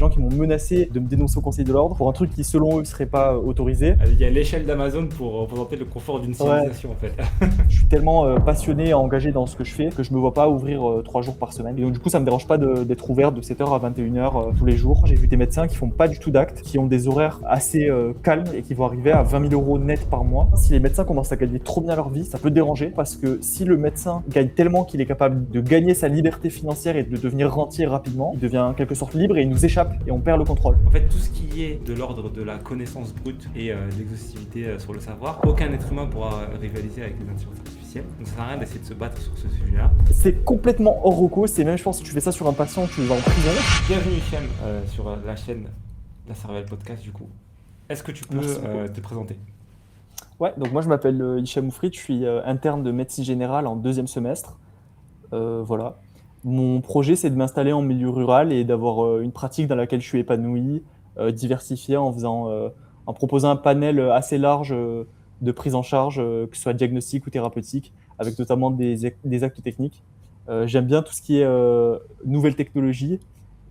gens qui m'ont menacé de me dénoncer au Conseil de l'Ordre pour un truc qui, selon eux, ne serait pas autorisé. Il y a l'échelle d'Amazon pour représenter le confort d'une civilisation en fait. Je suis tellement passionné et engagé dans ce que je fais que je me vois pas ouvrir 3 jours par semaine. Et donc du coup, ça me dérange pas d'être ouvert de 7h à 21h tous les jours. J'ai vu des médecins qui font pas du tout d'actes, qui ont des horaires assez calmes et qui vont arriver à 20 000 € net par mois. Si les médecins commencent à gagner trop bien leur vie, ça peut déranger parce que si le médecin gagne tellement qu'il est capable de gagner sa liberté financière et de devenir rentier rapidement, il devient en quelque sorte libre et il nous échappe et on perd le contrôle. En fait, tout ce qui est de l'ordre de la connaissance brute et l'exhaustivité sur le savoir, aucun être humain pourra rivaliser avec les intelligences artificielles. Donc ça sert à rien d'essayer de se battre sur ce sujet-là. C'est complètement hors recours, c'est même, je pense, si tu fais ça sur un patient, tu vas en prison. Bienvenue Hichem sur la chaîne La Cervelle Podcast du coup. Est-ce que tu peux te présenter? Ouais, donc moi je m'appelle Hichem Oufrit, je suis interne de médecine générale en 2e semestre. Voilà. Mon projet, c'est de m'installer en milieu rural et d'avoir une pratique dans laquelle je suis épanoui, diversifiée en proposant un panel assez large de prise en charge, que ce soit diagnostique ou thérapeutique, avec notamment des actes techniques. J'aime bien tout ce qui est nouvelles technologies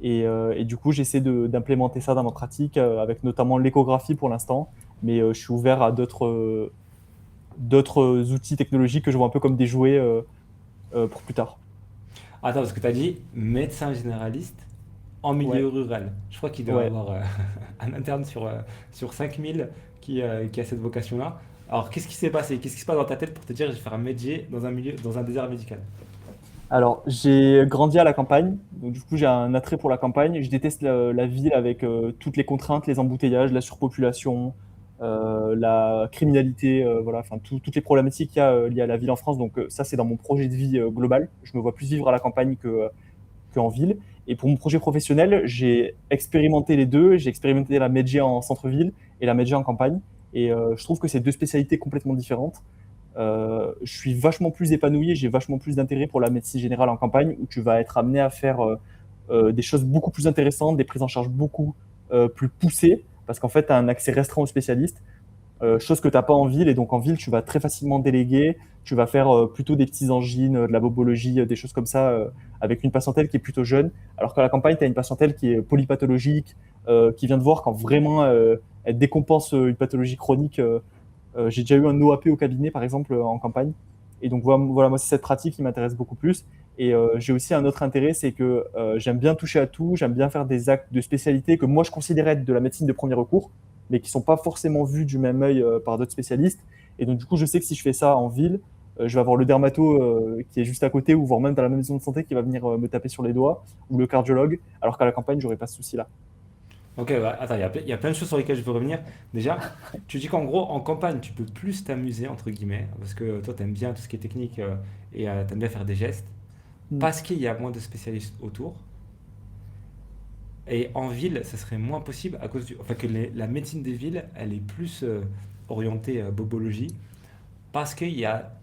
et du coup, j'essaie d'implémenter ça dans ma pratique avec notamment l'échographie pour l'instant, mais je suis ouvert à d'autres outils technologiques que je vois un peu comme des jouets pour plus tard. Attends, parce que tu as dit médecin généraliste en milieu rural. Je crois qu'il doit y avoir un interne sur 5000 qui a cette vocation-là. Alors, qu'est-ce qui s'est passé? Qu'est-ce qui se passe dans ta tête pour te dire je vais faire un métier dans un désert médical? Alors, j'ai grandi à la campagne, donc du coup, j'ai un attrait pour la campagne. Je déteste la ville avec toutes les contraintes, les embouteillages, la surpopulation, la criminalité, voilà, enfin toutes les problématiques qu'il y a liées à la ville en France. Donc ça, c'est dans mon projet de vie global. Je me vois plus vivre à la campagne qu'en ville. Et pour mon projet professionnel, j'ai expérimenté les deux. J'ai expérimenté la médecine en centre-ville et la médecine en campagne. Et je trouve que c'est deux spécialités complètement différentes. Je suis vachement plus épanoui et j'ai vachement plus d'intérêt pour la médecine générale en campagne où tu vas être amené à faire des choses beaucoup plus intéressantes, des prises en charge beaucoup plus poussées parce qu'en fait, tu as un accès restreint aux spécialistes, chose que tu n'as pas en ville. Et donc en ville, tu vas très facilement déléguer, tu vas faire plutôt des petites angines, de la bobologie, des choses comme ça avec une patientèle qui est plutôt jeune. Alors qu'à la campagne, tu as une patientèle qui est polypathologique, qui vient te voir quand vraiment elle décompense une pathologie chronique. J'ai déjà eu un OAP au cabinet, par exemple, en campagne. Et donc, voilà, moi, c'est cette pratique qui m'intéresse beaucoup plus. Et j'ai aussi un autre intérêt, c'est que j'aime bien toucher à tout, j'aime bien faire des actes de spécialité que moi, je considérais être de la médecine de premier recours, mais qui ne sont pas forcément vus du même œil par d'autres spécialistes. Et donc, du coup, je sais que si je fais ça en ville, je vais avoir le dermato qui est juste à côté, ou voire même dans la même maison de santé qui va venir me taper sur les doigts, ou le cardiologue, alors qu'à la campagne, j'aurais pas ce souci-là. Ok, bah, attends, il y a plein de choses sur lesquelles je veux revenir. Déjà, tu dis qu'en gros, en campagne, tu peux plus t'amuser, entre guillemets, parce que toi, t'aimes bien tout ce qui est technique et t'aimes bien faire des gestes, Mm. parce qu'il y a moins de spécialistes autour. Et en ville, ça serait moins possible à cause enfin, que la médecine des villes, elle est plus orientée bobologie, parce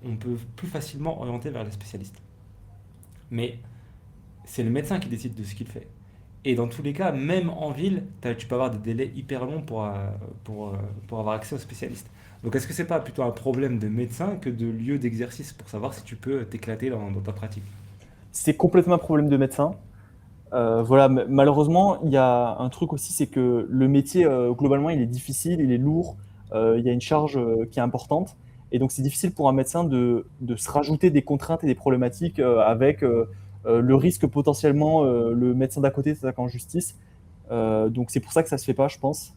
on peut plus facilement orienter vers les spécialistes. Mais c'est le médecin qui décide de ce qu'il fait. Et dans tous les cas, même en ville, tu peux avoir des délais hyper longs pour, euh, pour avoir accès aux spécialistes. Donc est-ce que c'est pas plutôt un problème de médecin que de lieu d'exercice pour savoir si tu peux t'éclater dans ta pratique? C'est complètement un problème de médecin. Voilà, malheureusement, il y a un truc aussi, c'est que le métier, globalement, il est difficile, il est lourd, il y a une charge qui est importante. Et donc, c'est difficile pour un médecin de se rajouter des contraintes et des problématiques avec le risque potentiellement le médecin d'à côté s'attaque en justice. Donc, c'est pour ça que ça se fait pas, je pense.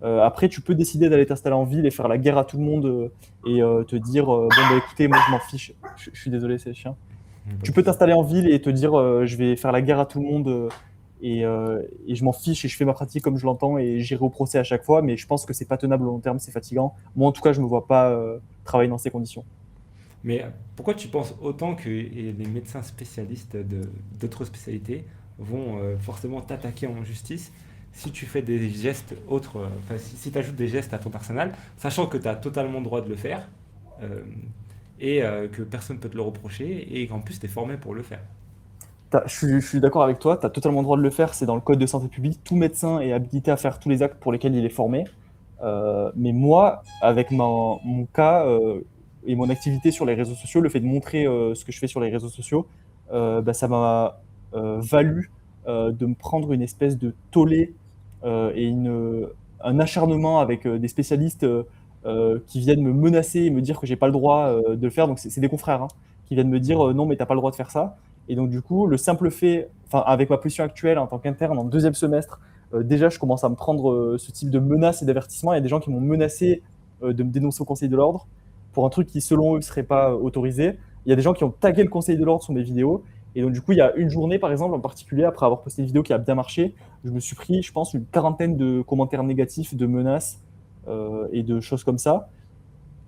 Après, tu peux décider d'aller t'installer en ville et faire la guerre à tout le monde et te dire bon, bah écoutez, moi je m'en fiche. Je suis désolé, c'est chiant. Pas Tu de peux souci. t'installer en ville et te dire je vais faire la guerre à tout le monde et je m'en fiche et je fais ma pratique comme je l'entends et j'irai au procès à chaque fois, mais je pense que c'est pas tenable au long terme, c'est fatigant. Moi en tout cas, je me vois pas travailler dans ces conditions. Mais pourquoi tu penses autant que les médecins spécialistes d'autres spécialités vont forcément t'attaquer en justice si tu fais des gestes autres, enfin, si tu ajoutes des gestes à ton arsenal, sachant que tu as totalement le droit de le faire euh, et que personne ne peut te le reprocher et qu'en plus tu es formé pour le faire. Je suis d'accord avec toi, tu as totalement le droit de le faire, c'est dans le code de santé publique. Tout médecin est habilité à faire tous les actes pour lesquels il est formé. Mais moi, avec mon cas et mon activité sur les réseaux sociaux, le fait de montrer ce que je fais sur les réseaux sociaux, bah, ça m'a valu de me prendre une espèce de tollé et un acharnement avec des spécialistes qui viennent me menacer et me dire que j'ai pas le droit de le faire. Donc c'est des confrères, hein, qui viennent me dire non mais t'as pas le droit de faire ça. Et donc du coup, le simple fait, enfin avec ma position actuelle en tant qu'interne en deuxième semestre, déjà je commence à me prendre ce type de menaces et d'avertissements. Il y a des gens qui m'ont menacé de me dénoncer au Conseil de l'ordre pour un truc qui selon eux ne serait pas autorisé. Il y a des gens qui ont tagué le Conseil de l'ordre sur mes vidéos. Et donc du coup, il y a une journée par exemple en particulier, après avoir posté une vidéo qui a bien marché, je me suis pris, je pense, une quarantaine de commentaires négatifs, de menaces et de choses comme ça.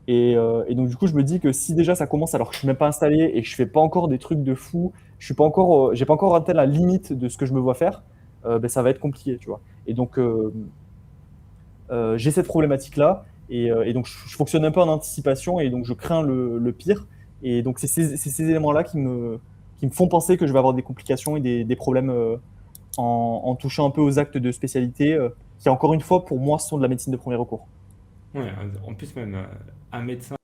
Et donc, du coup, je me dis que si déjà ça commence alors que je suis même pas installé et que je fais pas encore des trucs de fou, je suis pas encore, j'ai pas encore atteint la limite de ce que je me vois faire, ben, ça va être compliqué, tu vois. Et donc, j'ai cette problématique-là. Et donc, je fonctionne un peu en anticipation et donc je crains le pire. Et donc, c'est ces éléments-là qui me font penser que je vais avoir des complications et des problèmes en touchant un peu aux actes de spécialité, qui, encore une fois, pour moi, sont de la médecine de premier recours. Ouais, en plus même, un médecin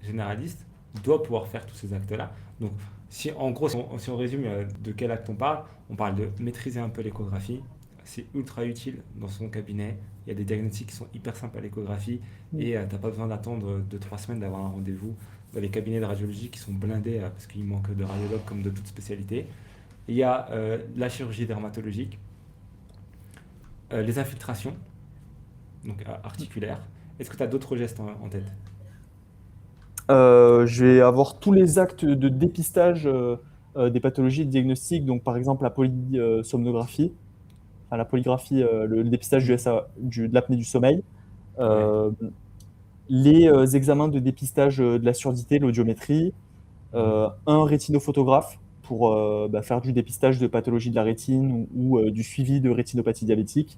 généraliste doit pouvoir faire tous ces actes-là. Donc, si, en gros, si on résume de quel acte on parle de maîtriser un peu l'échographie. C'est ultra utile dans son cabinet. Il y a des diagnostics qui sont hyper simples à l'échographie et tu n'as pas besoin d'attendre 2 3 semaines d'avoir un rendez-vous dans les cabinets de radiologie qui sont blindés parce qu'il manque de radiologues comme de toute spécialité. Il y a la chirurgie dermatologique, les infiltrations, donc articulaires. Est-ce que tu as d'autres gestes en tête? Je vais avoir tous les actes de dépistage des pathologies de diagnostic, donc par exemple la polysomnographie, enfin, la polygraphie, le dépistage de l'apnée du sommeil, Ouais. euh, les examens de dépistage de la surdité, l'audiométrie, Mhm. un rétinophotographe pour faire du dépistage de pathologie de la rétine ou du suivi de rétinopathie diabétique,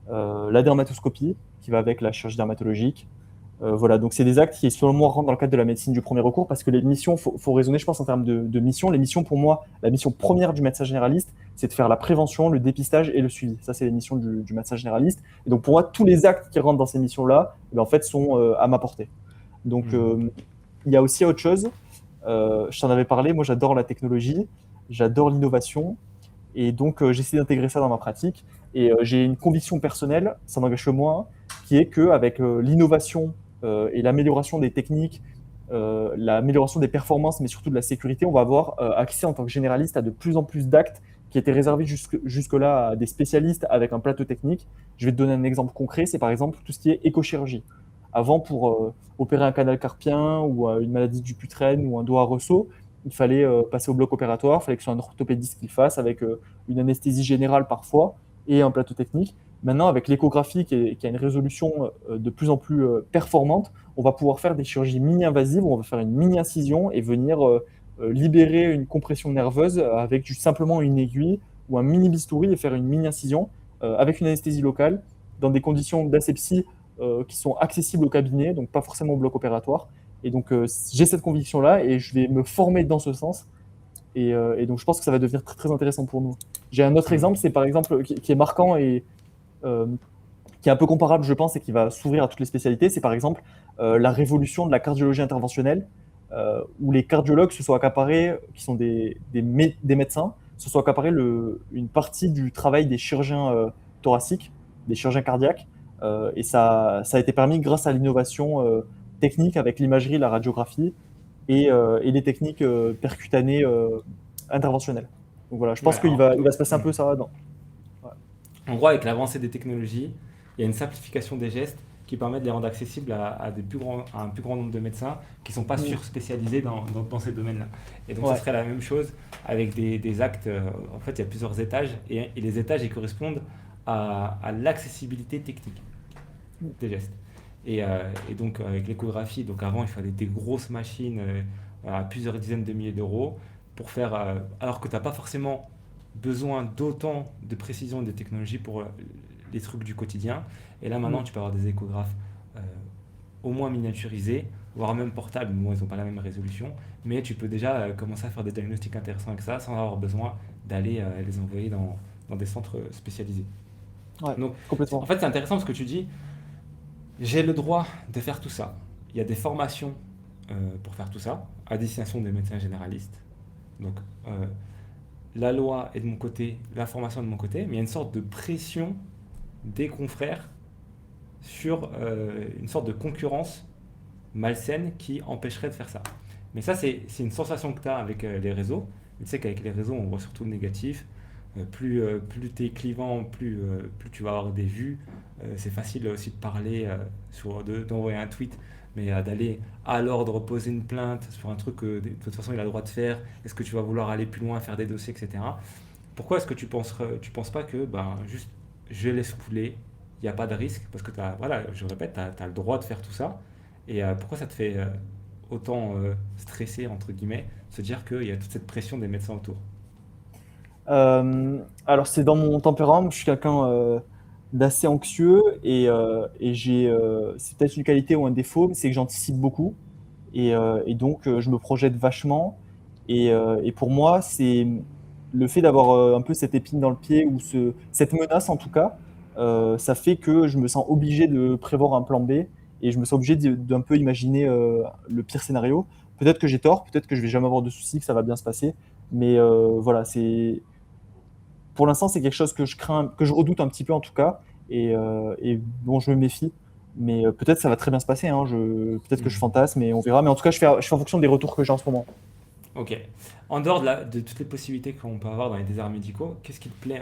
la dermatoscopie qui va avec la chirurgie dermatologique. Voilà, donc c'est des actes qui, selon moi, rentrent dans le cadre de la médecine du premier recours parce que les missions, faut raisonner, je pense, en termes de missions. Les missions, pour moi, la mission première du médecin généraliste, c'est de faire la prévention, le dépistage et le suivi. Ça, c'est les missions du médecin généraliste. Et donc, pour moi, tous les actes qui rentrent dans ces missions-là, eh bien, en fait, sont à ma portée. Donc, Mhm. il y a aussi autre chose. Je t'en avais parlé, moi, j'adore la technologie, j'adore l'innovation. Et donc, j'essaie d'intégrer ça dans ma pratique. Et j'ai une conviction personnelle, ça n'engage que moi, hein, qui est qu'avec l'innovation et l'amélioration des techniques, l'amélioration des performances, mais surtout de la sécurité, on va avoir accès en tant que généraliste à de plus en plus d'actes qui étaient réservés jusque-là à des spécialistes avec un plateau technique. Je vais te donner un exemple concret, c'est par exemple tout ce qui est écochirurgie. Avant, pour opérer un canal carpien ou une maladie du Dupuytren ou un dos à ressaut, il fallait passer au bloc opératoire, il fallait que ce soit un orthopédiste qui le fasse avec une anesthésie générale parfois et un plateau technique. Maintenant, avec l'échographie qui a une résolution de plus en plus performante, on va pouvoir faire des chirurgies mini-invasives où on va faire une mini-incision et venir libérer une compression nerveuse avec simplement une aiguille ou un mini-bistouri et faire une mini-incision avec une anesthésie locale dans des conditions d'asepsie qui sont accessibles au cabinet, donc pas forcément au bloc opératoire. Et donc, j'ai cette conviction-là et je vais me former dans ce sens. Et donc, je pense que ça va devenir très, très intéressant pour nous. J'ai un autre Mhm. exemple, c'est par exemple qui est marquant et euh, qui est un peu comparable, je pense, et qui va s'ouvrir à toutes les spécialités. C'est par exemple la révolution de la cardiologie interventionnelle, où les cardiologues se sont accaparés, qui sont des médecins, se sont accaparés une partie du travail des chirurgiens thoraciques, des chirurgiens cardiaques. Et ça a été permis grâce à l'innovation technique avec l'imagerie, la radiographie et les techniques percutanées interventionnelles. Donc voilà, je Ouais, pense qu'il va se passer un peu ça dans. Ouais. en gros, avec l'avancée des technologies, il y a une simplification des gestes qui permet de les rendre accessibles à un plus grand nombre de médecins qui ne sont pas Mm. surspécialisés dans ces domaines-là. Et donc, ça Ouais. serait la même chose avec des actes. En fait, il y a plusieurs étages et les étages ils correspondent à l'accessibilité technique des gestes. Et donc, avec l'échographie, donc avant, il fallait des grosses machines à plusieurs dizaines de milliers d'euros pour faire. Alors que tu n'as pas forcément besoin d'autant de précision et de technologie pour les trucs du quotidien. Et là, maintenant, Mm. tu peux avoir des échographes euh, au moins miniaturisés, voire même portables. Bon, ils n'ont pas la même résolution, mais tu peux déjà commencer à faire des diagnostics intéressants avec ça sans avoir besoin d'aller les envoyer dans des centres spécialisés. Ouais, Donc, en complètement. fait, c'est intéressant ce que tu dis. J'ai le droit de faire tout ça. Il y a des formations pour faire tout ça, à destination des médecins généralistes. Donc, la loi est de mon côté, l'information est de mon côté, mais il y a une sorte de pression des confrères sur une sorte de concurrence malsaine qui empêcherait de faire ça. Mais ça, c'est une sensation que tu as avec les réseaux. Mais tu sais qu'avec les réseaux, on voit surtout le négatif. Plus tu es clivant, plus tu vas avoir des vues. C'est facile aussi de parler, d'envoyer un tweet, mais d'aller à l'ordre poser une plainte sur un truc que de toute façon il a le droit de faire. Est-ce que tu vas vouloir aller plus loin, faire des dossiers, etc. Pourquoi est-ce que tu penses pas que juste je laisse couler, il n'y a pas de risque? Parce que voilà, je répète, tu as le droit de faire tout ça. Et pourquoi ça te fait autant stresser, entre guillemets, se dire qu'il y a toute cette pression des médecins autour? Alors c'est dans mon tempérament, je suis quelqu'un d'assez anxieux et c'est peut-être une qualité ou un défaut, mais c'est que j'anticipe beaucoup et donc je me projette vachement et pour moi c'est le fait d'avoir un peu cette épine dans le pied ou cette menace en tout cas, ça fait que je me sens obligé de prévoir un plan B et je me sens obligé d'un peu imaginer le pire scénario. Peut-être que j'ai tort, peut-être que je vais jamais avoir de soucis, que ça va bien se passer, mais voilà, c'est pour l'instant, c'est quelque chose que je crains, que je redoute un petit peu en tout cas, et dont je me méfie. Mais peut-être ça va très bien se passer, hein. Peut-être que je Hmm. fantasme, mais on verra. Mais en tout cas, je fais en fonction des retours que j'ai en ce moment. Ok. En dehors de toutes les possibilités qu'on peut avoir dans les déserts médicaux, qu'est-ce qui te plaît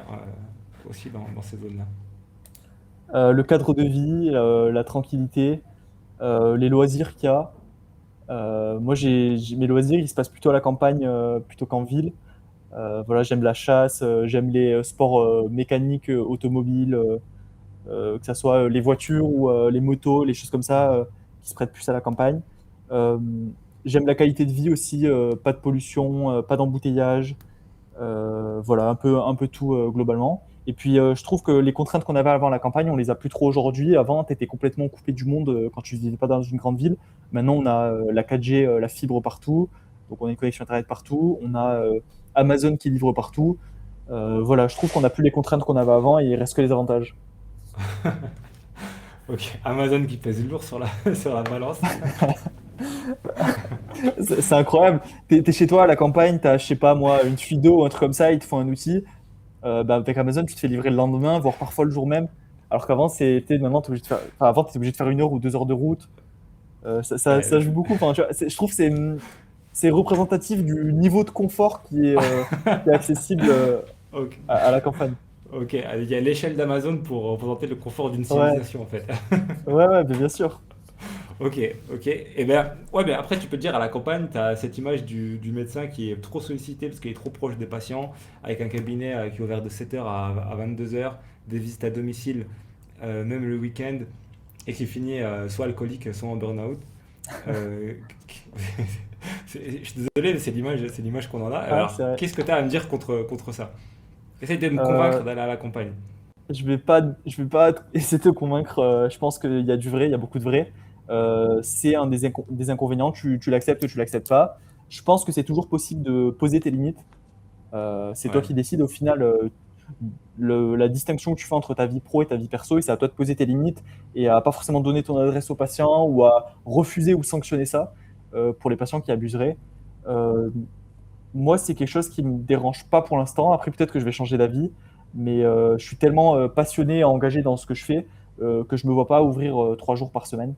aussi dans ces zones-là? Le cadre de vie, la tranquillité, les loisirs qu'il y a. Moi, mes loisirs, ils se passent plutôt à la campagne plutôt qu'en ville. Voilà, j'aime la chasse, j'aime les sports mécaniques, automobiles, que ça soit les voitures ou les motos, les choses comme ça qui se prêtent plus à la campagne. Euh, J'aime la qualité de vie aussi, pas de pollution, pas d'embouteillage, voilà, un peu tout globalement. Et puis je trouve que les contraintes qu'on avait avant à la campagne, on les a plus trop aujourd'hui. Avant, tu étais complètement coupé du monde quand tu vivais pas dans une grande ville. Maintenant, on a la 4G, la fibre partout, donc on a une connexion Internet partout. On a Amazon qui livre partout. Voilà, je trouve qu'on n'a plus les contraintes qu'on avait avant et il reste que les avantages. Ok. Amazon qui pèse lourd sur la, sur la balance. C'est incroyable. T'es chez toi à la campagne, t'as, je sais pas moi, une fuite d'eau ou un truc comme ça, ils te font un outil. Bah, avec Amazon, tu te fais livrer le lendemain, voire parfois le jour même. Alors qu'avant, maintenant, t'es obligé de faire, enfin, avant, t'étais obligé de faire 1 heure ou 2 heures de route. Ça Ouais. joue beaucoup. Enfin, tu vois, je trouve que c'est représentatif du niveau de confort qui est accessible Ok. à la campagne. Ok. Il y a l'échelle d'Amazon pour représenter le confort d'une Ouais, civilisation en fait. ouais, bien sûr. Ok, ok. Et ben, ouais, ben après, tu peux te dire à la campagne, tu as cette image du médecin qui est trop sollicité parce qu'il est trop proche des patients, avec un cabinet qui est ouvert de 7h à 22h, des visites à domicile, même le week-end, et qui finit soit alcoolique, soit en burn-out. Euh, je suis désolé, mais c'est l'image qu'on en a. Ah, Alors, c'est vrai. qu'est-ce que tu as à me dire contre ça? Essaye de me Euh, convaincre d'aller à la campagne. je vais pas essayer de te convaincre. Je pense qu'il y a du vrai, il y a beaucoup de vrai. C'est un des inconvénients. Tu l'acceptes ou tu l'acceptes pas. Je pense que c'est toujours possible de poser tes limites. C'est toi Ouais. qui décides au final la distinction que tu fais entre ta vie pro et ta vie perso. Et c'est à toi de poser tes limites et à pas forcément donner ton adresse au patient ou à refuser ou sanctionner ça pour les patients qui abuseraient. Euh, Moi, c'est quelque chose qui me dérange pas pour l'instant. Après, peut-être que je vais changer d'avis, mais je suis tellement passionné et engagé dans ce que je fais que je me vois pas ouvrir 3 jours par semaine.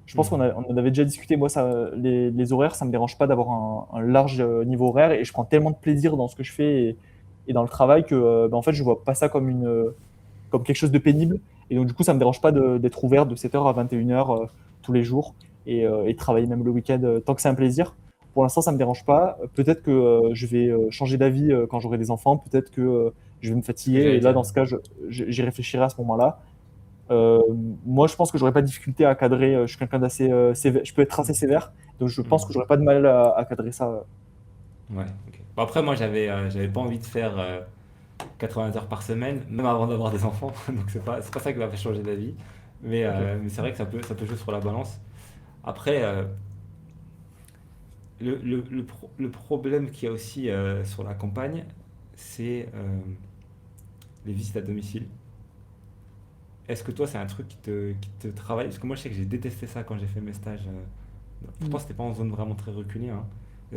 Je pense Hmm. on en avait déjà discuté. Moi, les horaires, ça me dérange pas d'avoir un large niveau horaire et je prends tellement de plaisir dans ce que je fais et dans le travail que, bah, en fait, je vois pas ça comme quelque chose de pénible. Et donc, du coup, ça me dérange pas d'être ouvert de 7h à 21h tous les jours et de travailler même le week-end tant que c'est un plaisir. Pour l'instant, ça me dérange pas. Peut-être que je vais changer d'avis quand j'aurai des enfants. Peut-être que je vais me C'est ce que fatiguer. j'allais Et là, dire. dans ce cas, j'y réfléchirai à ce moment-là. Euh, Moi, je pense que j'aurais pas de difficulté à cadrer. Je suis quelqu'un d'assez sévère. Je peux être assez sévère. Donc, je pense que Hmm. j'aurais pas de mal à cadrer ça. Ouais, ok. Bon, après, moi, j'avais pas envie de faire 80 heures par semaine, même avant d'avoir des enfants. Donc, c'est pas ça qui m'a fait changer d'avis. Ok. Mais c'est vrai que ça peut jouer sur la balance. Après, le problème qu'il y a aussi sur la campagne, c'est les visites à domicile. Est-ce que toi, c'est un truc qui te travaille? Parce que moi, je sais que j'ai détesté ça quand j'ai fait mes stages. Mm. Pourtant, c'était pas en zone vraiment très reculée, hein.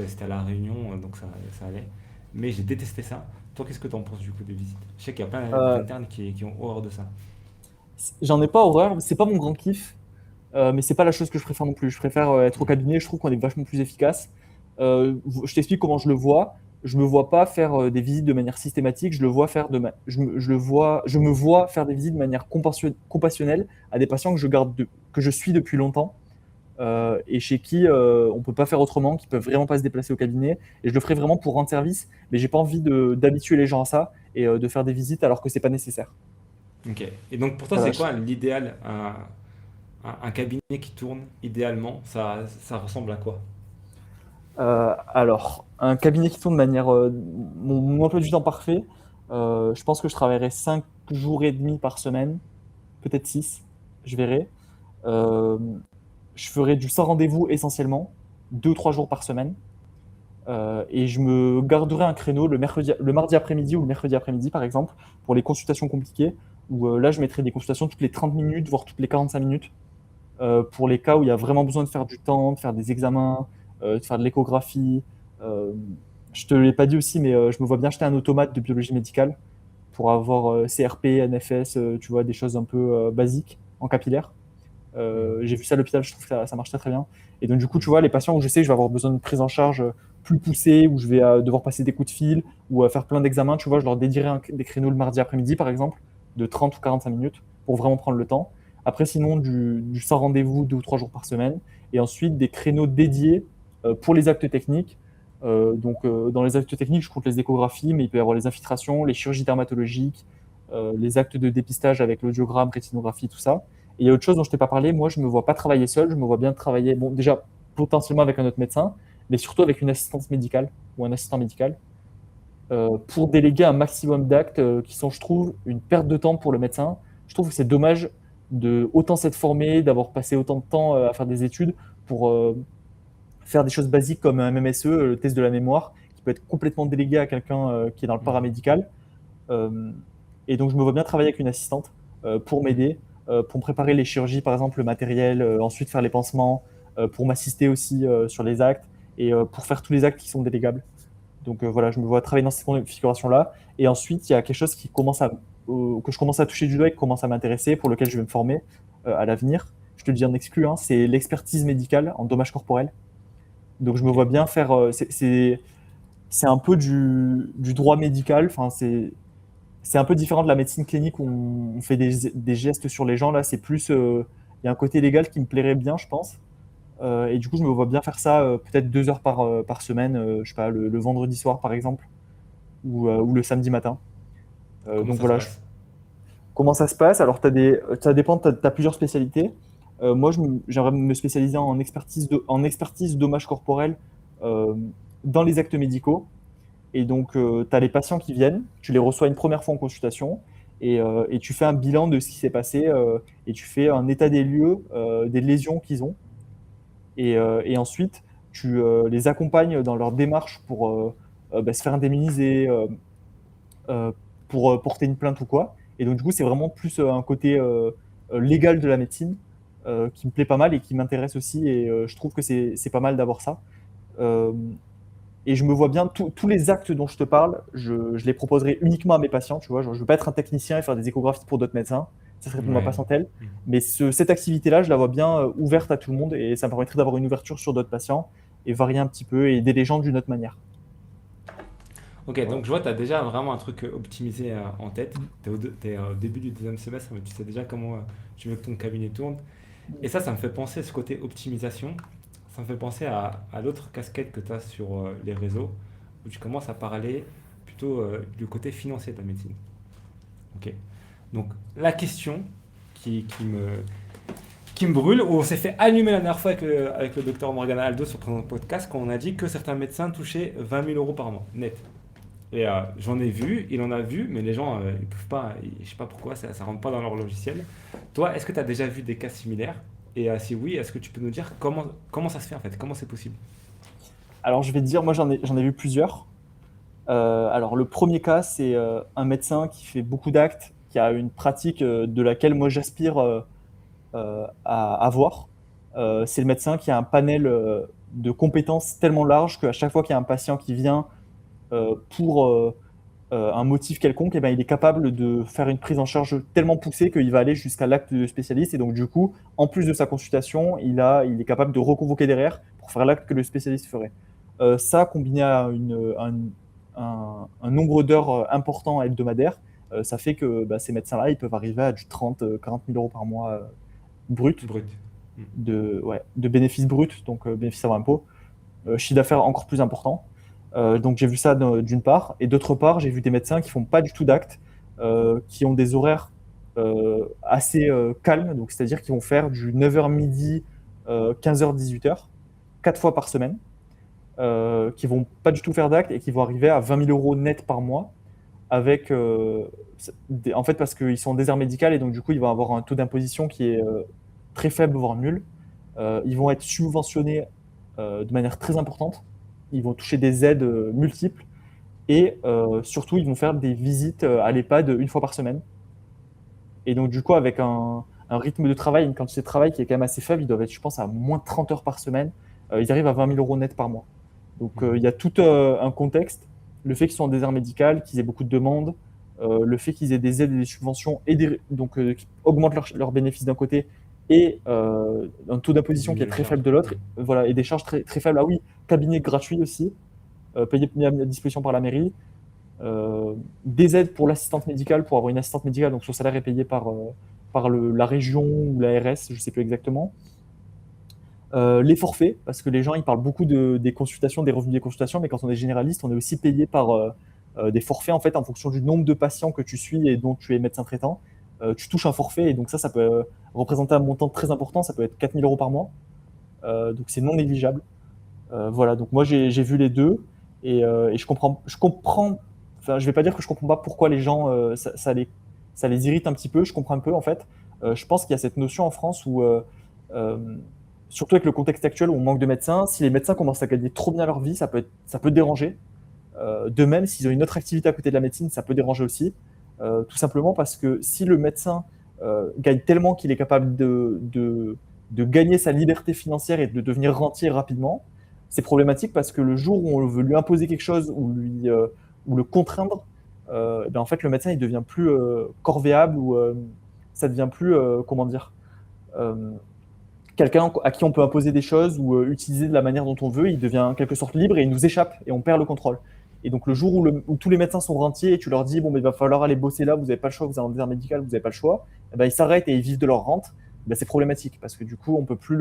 C'était à La Réunion, donc ça allait. mais j'ai détesté ça. Toi, qu'est-ce que tu en penses du coup des visites? Je sais qu'il y a plein Euh, d'internes qui ont horreur de ça. J'en ai pas horreur, c'est pas mon grand kiff. Mais c'est pas la chose que je préfère non plus. Je préfère être au Mm. cabinet, je trouve qu'on est vachement plus efficace. Je t'explique comment je le vois. Je me vois pas faire des visites de manière systématique. Je le vois faire je me vois faire des visites de manière compassionnelle à des patients que que je suis depuis longtemps et chez qui on peut pas faire autrement, qui peuvent vraiment pas se déplacer au cabinet. Et je le ferai vraiment pour rendre service, mais j'ai pas envie d'habituer les gens à ça et de faire des visites alors que c'est pas nécessaire. Ok. Et donc pour toi, Voilà. c'est quoi l'idéal, un cabinet qui tourne idéalement, ça ressemble à quoi? Alors, un cabinet qui tourne de manière. Mon emploi du temps parfait, je pense que je travaillerai 5 jours et demi par semaine, peut-être 6, je verrai. Euh, je ferai du sans rendez-vous essentiellement, 2 ou 3 jours par semaine. Et je me garderai un créneau le mardi après-midi ou le mercredi après-midi, par exemple, pour les consultations compliquées, où là, je mettrai des consultations toutes les 30 minutes, voire toutes les 45 minutes, pour les cas où il y a vraiment besoin de faire du temps, de faire des examens, de faire de l'échographie. Euh, je te l'ai pas dit aussi, mais je me vois bien acheter un automate de biologie médicale pour avoir CRP, NFS, tu vois, des choses un peu basiques en capillaire. J'ai vu ça à l'hôpital, je trouve que ça marche très très bien. Et donc du coup, tu Mhm. vois, les patients où je sais que je vais avoir besoin de prise en charge plus poussée, où je vais devoir passer des coups de fil ou faire plein d'examens, tu vois, je leur dédierai des créneaux le mardi après-midi, par exemple, de 30 ou 45 minutes pour vraiment prendre le temps. Après, sinon, du sans rendez-vous 2 ou 3 jours par semaine. Et ensuite, des créneaux dédiés pour les actes techniques. Dans les actes techniques, je compte les échographies, mais il peut y avoir les infiltrations, les chirurgies dermatologiques, les actes de dépistage avec l'audiogramme, rétinographie, tout ça. Et il y a autre chose dont je t'ai pas parlé, moi je ne me vois pas travailler seul, je me vois bien travailler, bon déjà potentiellement avec un autre médecin, mais surtout avec une assistance médicale ou un assistant médical, pour déléguer un maximum d'actes qui sont, je trouve, une perte de temps pour le médecin. Je trouve que c'est dommage de autant s'être formé, d'avoir passé autant de temps à faire des études pour faire des choses basiques comme un MMSE, le test de la mémoire, qui peut être complètement délégué à quelqu'un qui est dans le Mhm. paramédical. Euh, et donc, je me vois bien travailler avec une assistante pour m'aider, pour me préparer les chirurgies, par exemple, le matériel, ensuite faire les pansements, pour m'assister aussi sur les actes et pour faire tous les actes qui sont délégables. Donc voilà, je me vois travailler dans cette configuration-là. Et ensuite, il y a quelque chose que je commence à toucher du doigt et qui commence à m'intéresser, pour lequel je vais me former à l'avenir. Je te le dis en exclu, hein, c'est l'expertise médicale en dommages corporels. Donc je me Ok. vois bien faire. C'est un peu du droit médical. Enfin, c'est un peu différent de la médecine clinique où on fait des gestes sur les gens. Là, c'est plus. Il y a un côté légal qui me plairait bien, je pense. Et du coup, je me vois bien faire ça peut-être 2 heures par semaine, je sais pas, le vendredi soir par exemple, ou le samedi matin. Comment Donc ça se voilà, passe? comment ça se passe? Alors, ça dépend, tu as plusieurs spécialités. Moi, j'aimerais me spécialiser en expertise dommages corporels euh, dans les actes médicaux. Et donc, tu as les patients qui viennent, tu les reçois une première fois en consultation et tu fais un bilan de ce qui s'est passé et tu fais un état des lieux des lésions qu'ils ont. Et ensuite, tu les accompagnes dans leur démarche pour se faire indemniser, euh, pour porter une plainte ou quoi. Et donc, du coup, c'est vraiment plus un côté légal de la médecine qui me plaît pas mal et qui m'intéresse aussi. Et je trouve que c'est pas mal d'avoir ça. Euh, et je me vois bien, tous les actes dont je te parle, je les proposerai uniquement à mes patients. Tu vois, genre, je ne veux pas être un technicien et faire des échographies pour d'autres médecins. Ça serait pour ma Ouais. patientèle. Mhm. Mais cette activité-là, je la vois bien ouverte à tout le monde et ça me permettrait d'avoir une ouverture sur d'autres patients et varier un petit peu et aider les gens d'une autre manière. Ok, Voilà. donc je vois, tu as déjà vraiment un truc optimisé en tête. Tu es au début du deuxième semestre, mais tu sais déjà comment tu veux que ton cabinet tourne. Et ça me fait penser à ce côté optimisation. Ça me fait penser à l'autre casquette que tu as sur les réseaux, où tu commences à parler plutôt du côté financier de la médecine. Ok. Donc la question qui me brûle, où on s'est fait allumer la dernière fois avec le docteur Morgana Aldo sur ton podcast, quand on a dit que certains médecins touchaient 20 000 euros par mois, net. Et j'en ai vu, il en a vu, mais les gens, ils peuvent pas, je sais pas pourquoi, ça ne rentre pas dans leur logiciel. Toi, est-ce que tu as déjà vu des cas similaires? Et si oui, est-ce que tu peux nous dire comment ça se fait en fait? Comment c'est possible? Alors, je vais te dire, moi, j'en ai vu plusieurs. Alors, le premier cas, c'est un médecin qui fait beaucoup d'actes, qui a une pratique de laquelle moi j'aspire à avoir. C'est le médecin qui a un panel de compétences tellement large qu'à chaque fois qu'il y a un patient qui vient, pour un motif quelconque, et ben, il est capable de faire une prise en charge tellement poussée qu'il va aller jusqu'à l'acte de spécialiste. Et donc, du coup, en plus de sa consultation, il est capable de reconvoquer derrière pour faire l'acte que le spécialiste ferait. Ça, combiné à un nombre d'heures important hebdomadaire, ça fait que bah, ces médecins-là, ils peuvent arriver à du 30, 40 000 euros par mois brut Brut. Mm. de bénéfices bruts, donc bénéfices avant impôt, chiffre d'affaires encore plus important. Donc j'ai vu ça d'une part. Et d'autre part, j'ai vu des médecins qui font pas du tout d'actes, qui ont des horaires assez calmes, donc c'est-à-dire qu'ils vont faire du 9h midi, 15h 18h, 4 fois par semaine, qui vont pas du tout faire d'actes et qui vont arriver à 20 000 euros net par mois avec en fait parce qu'ils sont en désert médical et donc du coup ils vont avoir un taux d'imposition qui est très faible voire nul. Ils vont être subventionnés de manière très importante. Ils vont toucher des aides multiples et surtout ils vont faire des visites à l'EHPAD une fois par semaine. Et donc du coup avec un rythme de travail, une quantité de travail qui est quand même assez faible, ils doivent être je pense à moins de 30 heures par semaine. Ils arrivent à 20 000 euros net par mois. Donc il y a tout un contexte, le fait qu'ils soient en désert médical, qu'ils aient beaucoup de demandes, le fait qu'ils aient des aides et des subventions et donc qui augmentent leurs bénéfices d'un côté et un taux d'imposition qui est Diminuer les très faible charges. de l'autre, voilà, et des charges très, très faibles. Ah oui, cabinet gratuit aussi, payé mis à disposition par la mairie, des aides pour l'assistante médicale, pour avoir une assistante médicale, donc son salaire est payé par la région ou la RS, je ne sais plus exactement. Les forfaits, parce que les gens ils parlent beaucoup des consultations, des revenus des consultations, mais quand on est généraliste, on est aussi payé par des forfaits en fait en fonction du nombre de patients que tu suis et dont tu es médecin traitant. Tu touches un forfait et donc ça peut représenter un montant très important, ça peut être 4 000 euros par mois, donc c'est non négligeable. Voilà, donc moi j'ai vu les deux et je comprends, enfin je vais pas dire que je comprends pas pourquoi les gens ça les irrite un petit peu, je comprends un peu en fait. Je pense qu'il y a cette notion en France où euh, surtout avec le contexte actuel où on manque de médecins, si les médecins commencent à gagner trop bien leur vie, ça peut déranger. De même, s'ils ont une autre activité à côté de la médecine, ça peut déranger aussi. Tout simplement parce que si le médecin gagne tellement qu'il est capable de gagner sa liberté financière et de devenir rentier rapidement, c'est problématique parce que le jour où on veut lui imposer quelque chose ou le contraindre, ben en fait, le médecin il devient plus corvéable ou ça devient plus, comment dire, euh, quelqu'un à qui on peut imposer des choses ou utiliser de la manière dont on veut, il devient en quelque sorte libre et il nous échappe et on perd le contrôle. Et donc le jour où tous les médecins sont rentiers et tu leur dis bon mais il va falloir aller bosser là, vous n'avez pas le choix, vous êtes en désert médical, vous n'avez pas le choix, eh ben, ils s'arrêtent et ils vivent de leur rente, eh ben, c'est problématique parce que du coup on peut plus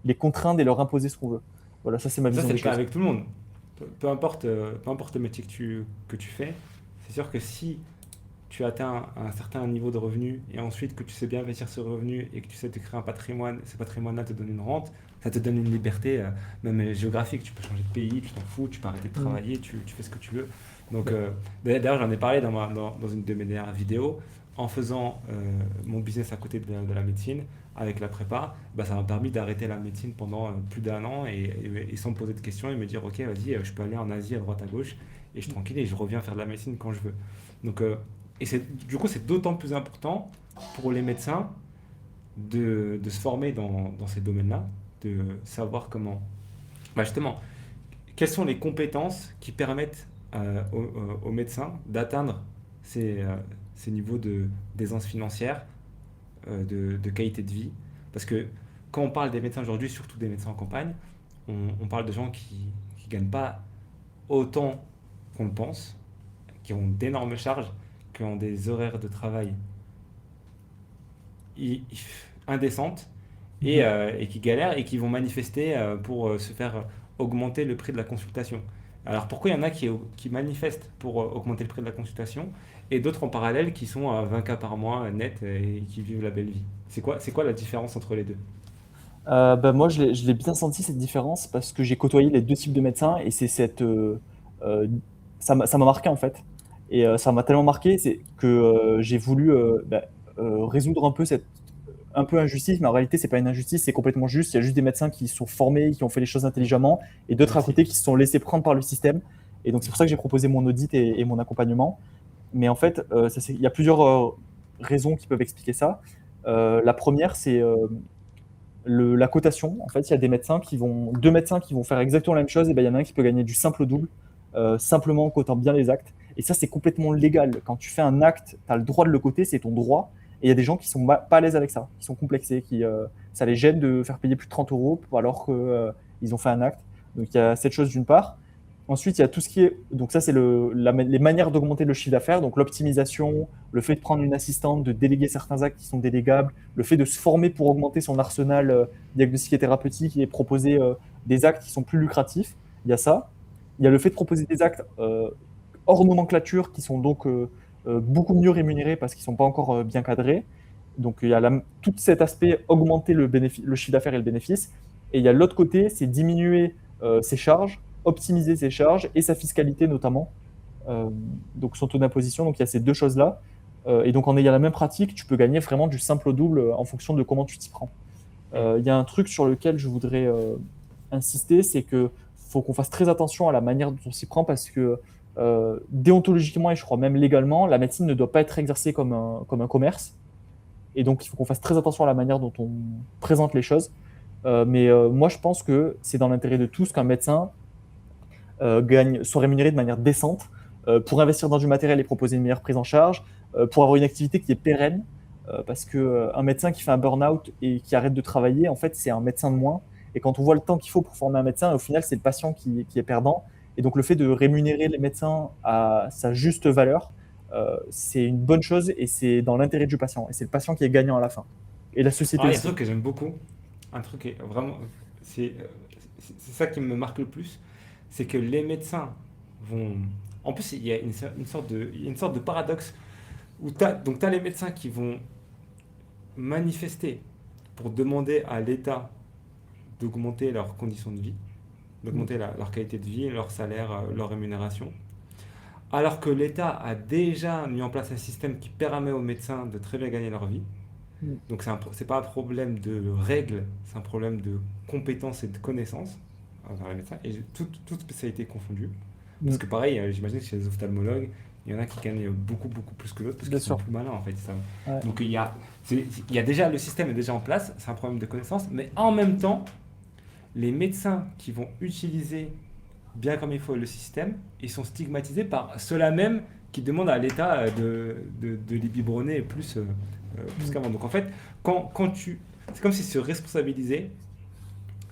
les contraindre et leur imposer ce qu'on veut. Voilà, ça c'est ma Ça, vision c'est des le cas choses. avec tout le monde. Peu importe le métier que tu fais, c'est sûr que si tu atteins un certain niveau de revenu et ensuite que tu sais bien investir ce revenu et que tu sais te créer un patrimoine, ce patrimoine-là te donne une rente, ça te donne une liberté, même géographique. Tu peux changer de pays, tu t'en fous, tu peux arrêter de Mm. travailler, tu fais ce que tu veux. Donc, d'ailleurs, j'en ai parlé dans une de mes dernières vidéos. En faisant mon business à côté de la médecine, avec la prépa, bah, ça m'a permis d'arrêter la médecine pendant plus d'un an et sans me poser de questions et me dire, ok, vas-y, je peux aller en Asie à droite à gauche et je suis tranquille et je reviens faire de la médecine quand je veux. Donc, du coup, c'est d'autant plus important pour les médecins de se former dans ces domaines-là, de savoir comment, bah, justement, quelles sont les compétences qui permettent aux médecins d'atteindre ces niveaux d'aisance financière, de qualité de vie. Parce que quand on parle des médecins aujourd'hui, surtout des médecins en campagne, on parle de gens qui ne gagnent pas autant qu'on le pense, qui ont d'énormes charges, qui ont des horaires de travail indécentes Mhm. et qui galèrent et qui vont manifester pour se faire augmenter le prix de la consultation. Alors pourquoi il y en a qui manifestent pour augmenter le prix de la consultation et d'autres en parallèle qui sont à 20 cas par mois net et qui vivent la belle vie? C'est quoi la différence entre les deux? Ben moi, je l'ai bien senti cette différence parce que j'ai côtoyé les deux types de médecins et euh, ça m'a marqué en fait. Et ça m'a tellement marqué, c'est que j'ai voulu résoudre un peu cette un peu injustice, mais en réalité, c'est pas une injustice, c'est complètement juste. Il y a juste des médecins qui sont formés, qui ont fait les choses intelligemment, et d'autres à Merci. côté qui se sont laissés prendre par le système. Et donc, c'est pour ça que j'ai proposé mon audit et mon accompagnement. Mais en fait, il y a plusieurs raisons qui peuvent expliquer ça. La première, c'est la cotation. En fait, il y a deux médecins qui vont faire exactement la même chose, et ben, il y en a un qui peut gagner du simple au double. simplement en cotant bien les actes. Et ça, c'est complètement légal. Quand tu fais un acte, tu as le droit de le coter, c'est ton droit. Et il y a des gens qui sont pas à l'aise avec ça, qui sont complexés, ça les gêne de faire payer plus de 30 euros alors qu'ils ont fait un acte. Donc il y a cette chose d'une part. Ensuite, il y a tout ce qui est. Donc, ça, c'est les manières d'augmenter le chiffre d'affaires. Donc, l'optimisation, le fait de prendre une assistante, de déléguer certains actes qui sont délégables, le fait de se former pour augmenter son arsenal diagnostique et thérapeutique et proposer des actes qui sont plus lucratifs. Il y a ça. Il y a le fait de proposer des actes hors nomenclature qui sont donc beaucoup mieux rémunérés parce qu'ils ne sont pas encore bien cadrés. Donc, il y a tout cet aspect augmenter le chiffre d'affaires et le bénéfice. Et il y a l'autre côté, c'est diminuer ses charges, optimiser ses charges et sa fiscalité notamment, euh, donc son taux d'imposition. Donc il y a ces deux choses-là. Et donc en ayant la même pratique, tu peux gagner vraiment du simple au double en fonction de comment tu t'y prends. Il y a un truc sur lequel je voudrais insister, c'est que faut qu'on fasse très attention à la manière dont on s'y prend parce que déontologiquement et je crois même légalement, la médecine ne doit pas être exercée comme un commerce. Et donc il faut qu'on fasse très attention à la manière dont on présente les choses. Mais moi, je pense que c'est dans l'intérêt de tous qu'un médecin soit rémunérés de manière décente pour investir dans du matériel et proposer une meilleure prise en charge, pour avoir une activité qui est pérenne, parce qu'un médecin qui fait un burn-out et qui arrête de travailler, en fait, c'est un médecin de moins. Et quand on voit le temps qu'il faut pour former un médecin, au final, c'est le patient qui est perdant. Et donc, le fait de rémunérer les médecins à sa juste valeur, c'est une bonne chose et c'est dans l'intérêt du patient. Et c'est le patient qui est gagnant à la fin. Et la société Ah, il y a un aussi. truc que j'aime beaucoup, un truc qui est vraiment, c'est c'est ça qui me marque le plus, c'est que les médecins vont. En plus, il y a il y a une sorte de paradoxe où donc t'as les médecins qui vont manifester pour demander à l'État d'augmenter leurs conditions de vie, d'augmenter leur qualité de vie, leur salaire, leur rémunération, alors que l'État a déjà mis en place un système qui permet aux médecins de très bien gagner leur vie. Donc c'est pas un problème de règles, c'est un problème de compétences et de connaissances envers les médecins, et toute spécialité confondue. Parce que pareil, j'imagine que chez les ophtalmologues, il y en a qui gagnent beaucoup, beaucoup plus que d'autres parce Bien qu'ils sont sûr. plus malins en fait. Ça. Ouais. Donc il y a déjà, le système est déjà en place, c'est un problème de connaissance, mais en même temps, les médecins qui vont utiliser bien comme il faut le système, ils sont stigmatisés par ceux-là même qui demandent à l'État de les biberonner plus qu'avant. Donc en fait, quand tu... C'est comme si se responsabiliser,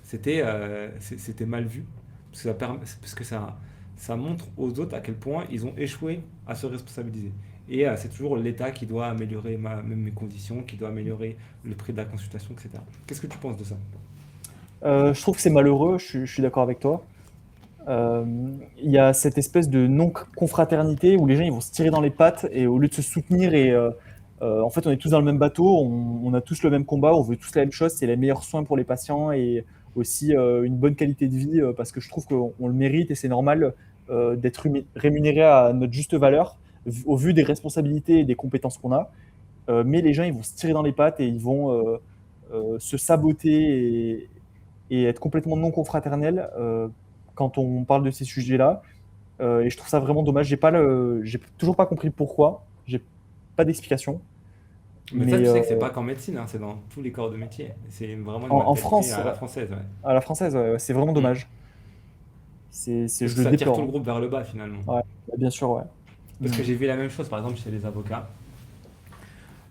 c'était mal vu, parce que ça montre aux autres à quel point ils ont échoué à se responsabiliser. Et c'est toujours l'État qui doit améliorer même mes conditions, qui doit améliorer le prix de la consultation, etc. Qu'est-ce que tu penses de ça? Je trouve que c'est malheureux, je suis d'accord avec toi. Euh, Il y a cette espèce de non-confraternité où les gens ils vont se tirer dans les pattes et au lieu de se soutenir en fait on est tous dans le même bateau, on a tous le même combat, on veut tous la même chose, c'est les meilleurs soins pour les patients et aussi une bonne qualité de vie parce que je trouve qu'on le mérite et c'est normal d'être rémunéré à notre juste valeur au vu des responsabilités et des compétences qu'on a. Mais les gens ils vont se tirer dans les pattes et ils vont se saboter et être complètement non confraternel quand on parle de ces sujets-là. Et je trouve ça vraiment dommage. J'ai toujours pas compris pourquoi. J'ai pas d'explication. Mais ça, Mais tu sais que c'est pas qu'en médecine, hein, c'est dans tous les corps de métier. C'est vraiment une en mentalité France, à la française, ouais. à la française, ouais, ouais, c'est vraiment Mm. dommage. Parce Je que le ça tire tout le déplore. groupe vers le bas finalement. Ouais, ouais, bien sûr, ouais. Parce Mm. que j'ai vu la même chose par exemple chez les avocats,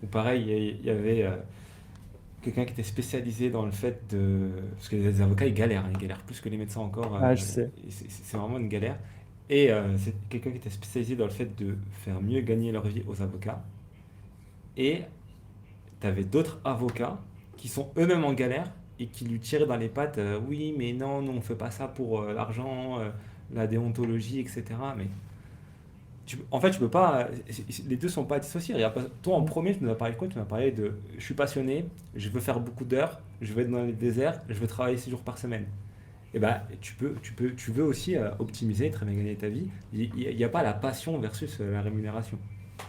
où pareil, il y avait quelqu'un qui était spécialisé dans le fait de... Parce que les avocats, ils galèrent plus que les médecins encore, Ah, je sais. et c'est vraiment une galère. Et c'est quelqu'un qui était spécialisé dans le fait de faire mieux gagner leur vie aux avocats. Et tu avais d'autres avocats qui sont eux-mêmes en galère et qui lui tiraient dans les pattes, oui, mais non, non, on fait pas ça pour l'argent, la déontologie, etc. Mais en fait, tu peux pas. Les deux sont pas dissociés. Regarde, toi, en Mm. premier, tu nous as parlé de quoi? Tu m'as parlé de je suis passionné, je veux faire beaucoup d'heures, je veux être dans les déserts, je veux travailler 6 jours par semaine. Et ben, tu veux aussi optimiser, très bien gagner ta vie. Il n'y a pas la passion versus la rémunération.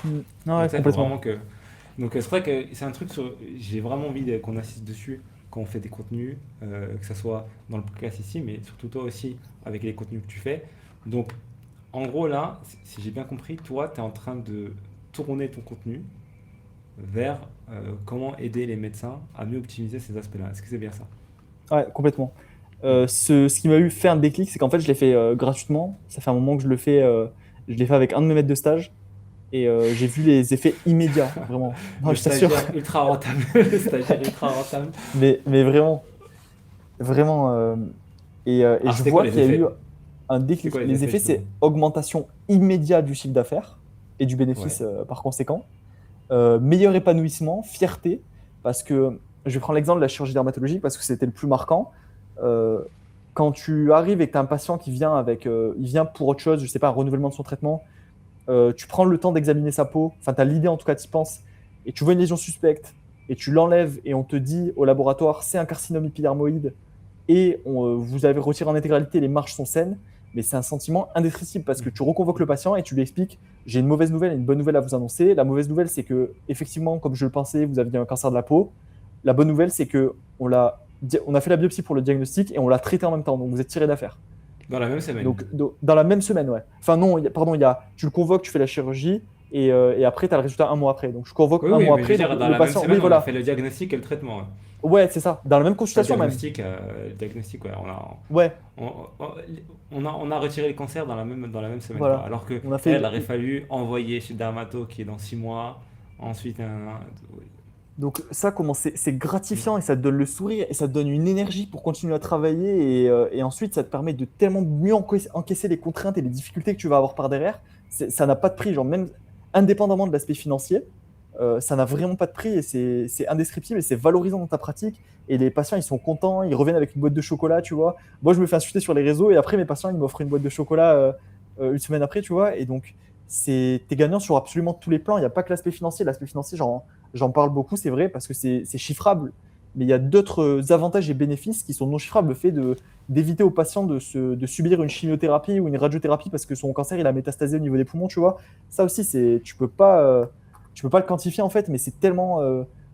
Mm. Non, ouais, Donc ça, il faut complètement. vraiment que. Donc c'est vrai que c'est un truc sur. J'ai vraiment envie qu'on insiste dessus quand on fait des contenus, que ce soit dans le podcast ici, mais surtout toi aussi avec les contenus que tu fais. Donc en gros là, si j'ai bien compris, toi, tu es en train de tourner ton contenu vers comment aider les médecins à mieux optimiser ces aspects-là. Est-ce que c'est bien ça? Ouais, complètement. Hmm. Ce qui m'a eu fait un déclic, c'est qu'en fait, je l'ai fait gratuitement. Ça fait un moment que je le fais. Je l'ai fait avec un de mes maîtres de stage et j'ai vu les effets immédiats, vraiment. Non, Le je t'assure. stagiaire ultra rentable. Le stagiaire ultra rentable. Mais vraiment, vraiment. Et Alors, je c'était quoi vois les qu'il y a eu effets? un C'était déclic. quoi les Les effets, effets, justement? c'est augmentation immédiate du chiffre d'affaires et du Ouais. bénéfice par conséquent. Meilleur épanouissement, fierté, parce que je vais prendre l'exemple de la chirurgie dermatologique parce que c'était le plus marquant. Euh, Quand tu arrives et que tu as un patient qui vient il vient pour autre chose, je sais pas, un renouvellement de son traitement, tu prends le temps d'examiner sa peau, enfin tu as l'idée en tout cas, tu y penses, et tu vois une lésion suspecte, et tu l'enlèves, et on te dit au laboratoire, c'est un carcinome épidermoïde, et vous avez retiré en intégralité, les marges sont saines, mais c'est un sentiment indescriptible parce que tu reconvoques le patient et tu lui expliques, j'ai une mauvaise nouvelle et une bonne nouvelle à vous annoncer. La mauvaise nouvelle, c'est que effectivement, comme je le pensais, vous aviez un cancer de la peau. La bonne nouvelle, c'est que on a fait la biopsie pour le diagnostic et on l'a traité en même temps, donc vous êtes tiré d'affaire. Dans la même semaine. Donc, dans la même semaine, ouais. Enfin non, pardon, tu le convoques, tu fais la chirurgie et après, tu as le résultat un mois après. Donc je convoque Oui, un oui, mois mais je veux après, donc dire, dans le la même patient, oui, semaine, on a fait voilà. le diagnostic et le traitement, ouais. Ouais, c'est ça, dans la même Pas consultation même. le diagnostic, ouais. Ouais, On, on- on a retiré le cancer dans la même semaine, quoi. voilà. Alors que On a elle fait. aurait fallu envoyer chez le dermato qui est dans 6 mois. Ensuite, oui. Donc ça, comment c'est Mm. gratifiant et ça te donne le sourire et ça te donne une énergie pour continuer à travailler et ensuite ça te permet de tellement mieux encaisser les contraintes et les difficultés que tu vas avoir par derrière. Ça n'a pas de prix, genre même indépendamment de l'aspect financier, ça n'a vraiment pas de prix et c'est indescriptible et c'est valorisant dans ta pratique et les patients ils sont contents, ils reviennent avec une boîte de chocolat, tu vois. Moi je me fais insulter sur les réseaux et après mes patients ils m'offrent une boîte de chocolat une semaine après, tu vois. Et donc t'es gagnant sur absolument tous les plans, il n'y a pas que l'aspect financier genre j'en parle beaucoup, c'est vrai, parce que c'est chiffrable. Mais il y a d'autres avantages et bénéfices qui sont non chiffrables. Le fait d'éviter aux patients de subir une chimiothérapie ou une radiothérapie parce que son cancer il a métastasé au niveau des poumons, tu vois. Ça aussi, tu peux pas le quantifier en fait, mais c'est tellement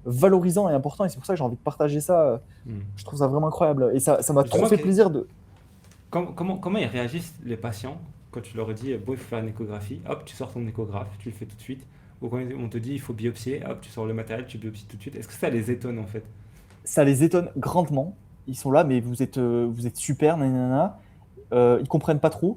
valorisant et important. Et c'est pour ça que j'ai envie de partager ça. Mm. Je trouve ça vraiment incroyable. Et ça m'a trop Justement, fait plaisir de. comment ils réagissent les patients quand tu leur dis, bon, il faut faire une échographie, hop, tu sors ton échographe, tu le fais tout de suite. Ou quand on te dit, il faut biopsier, hop, tu sors le matériel, tu biopsies tout de suite. Est-ce que ça les étonne, en fait? Ça les étonne grandement. Ils sont là, mais vous êtes super, nanana. Ils comprennent pas trop.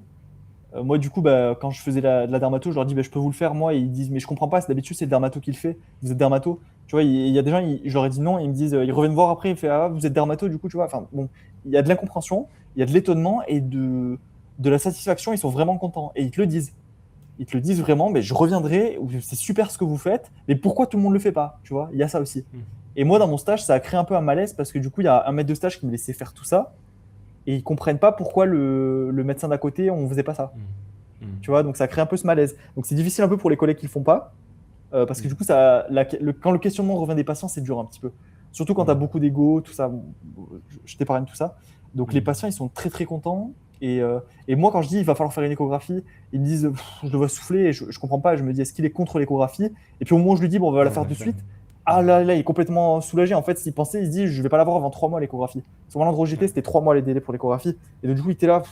Moi, du coup, bah, quand je faisais de la dermato, je leur dis, bah, je peux vous le faire, moi. Et ils disent, mais je comprends pas, d'habitude, c'est le dermato qui le fait. Vous êtes dermato. Tu vois, il y a des gens, je leur ai dit non, et ils me disent, ils reviennent voir après, ils font, ah, vous êtes dermato, du coup, tu vois. Enfin, bon, il y a de l'incompréhension, il y a de l'étonnement et de la satisfaction. Ils sont vraiment contents. Et ils te le disent. Ils te le disent vraiment, mais je reviendrai, ou c'est super ce que vous faites, mais pourquoi tout le monde le fait pas? Tu vois, il y a ça aussi. Mm. Et moi, dans mon stage, ça a créé un peu un malaise parce que du coup, il y a un maître de stage qui me laissait faire tout ça et ils comprennent pas pourquoi le médecin d'à côté, on faisait pas ça. Mm. Mm. Tu vois, donc ça crée un peu ce malaise. Donc c'est difficile un peu pour les collègues qui le font pas, parce que Mm. du coup, quand le questionnement revient des patients, c'est dur un petit peu. Surtout quand tu as Mm. beaucoup d'ego, tout ça. Bon, je t'épargne tout ça. Donc les Mm. patients, ils sont très très contents. Et moi, quand je dis il va falloir faire une échographie, ils me disent je le vois souffler et je comprends pas. Je me dis est-ce qu'il est contre l'échographie? Et puis au moment où je lui dis bon, on va la Non, on faire va de le faire. suite, Mm. ah là, il est complètement soulagé. En fait, s'il pensait, il se dit je vais pas l'avoir avant 3 mois l'échographie. Sur mon endroit Ouais. j'étais, c'était 3 mois les délais pour l'échographie. Et donc, du coup, il était là.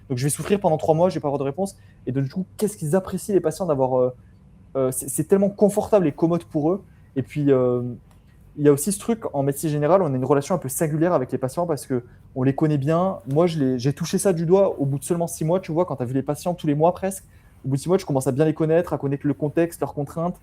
Donc je vais souffrir pendant 3 mois, je vais pas avoir de réponse. Et donc, du coup, qu'est-ce qu'ils apprécient les patients d'avoir. C'est tellement confortable et commode pour eux. Et puis, il y a aussi ce truc en médecine générale, on a une relation un peu singulière avec les patients parce que on les connaît bien. Moi, j'ai touché ça du doigt au bout de seulement 6 mois, tu vois, quand tu as vu les patients tous les mois presque. Au bout de 6 mois, tu commences à bien les connaître, à connaître le contexte, leurs contraintes.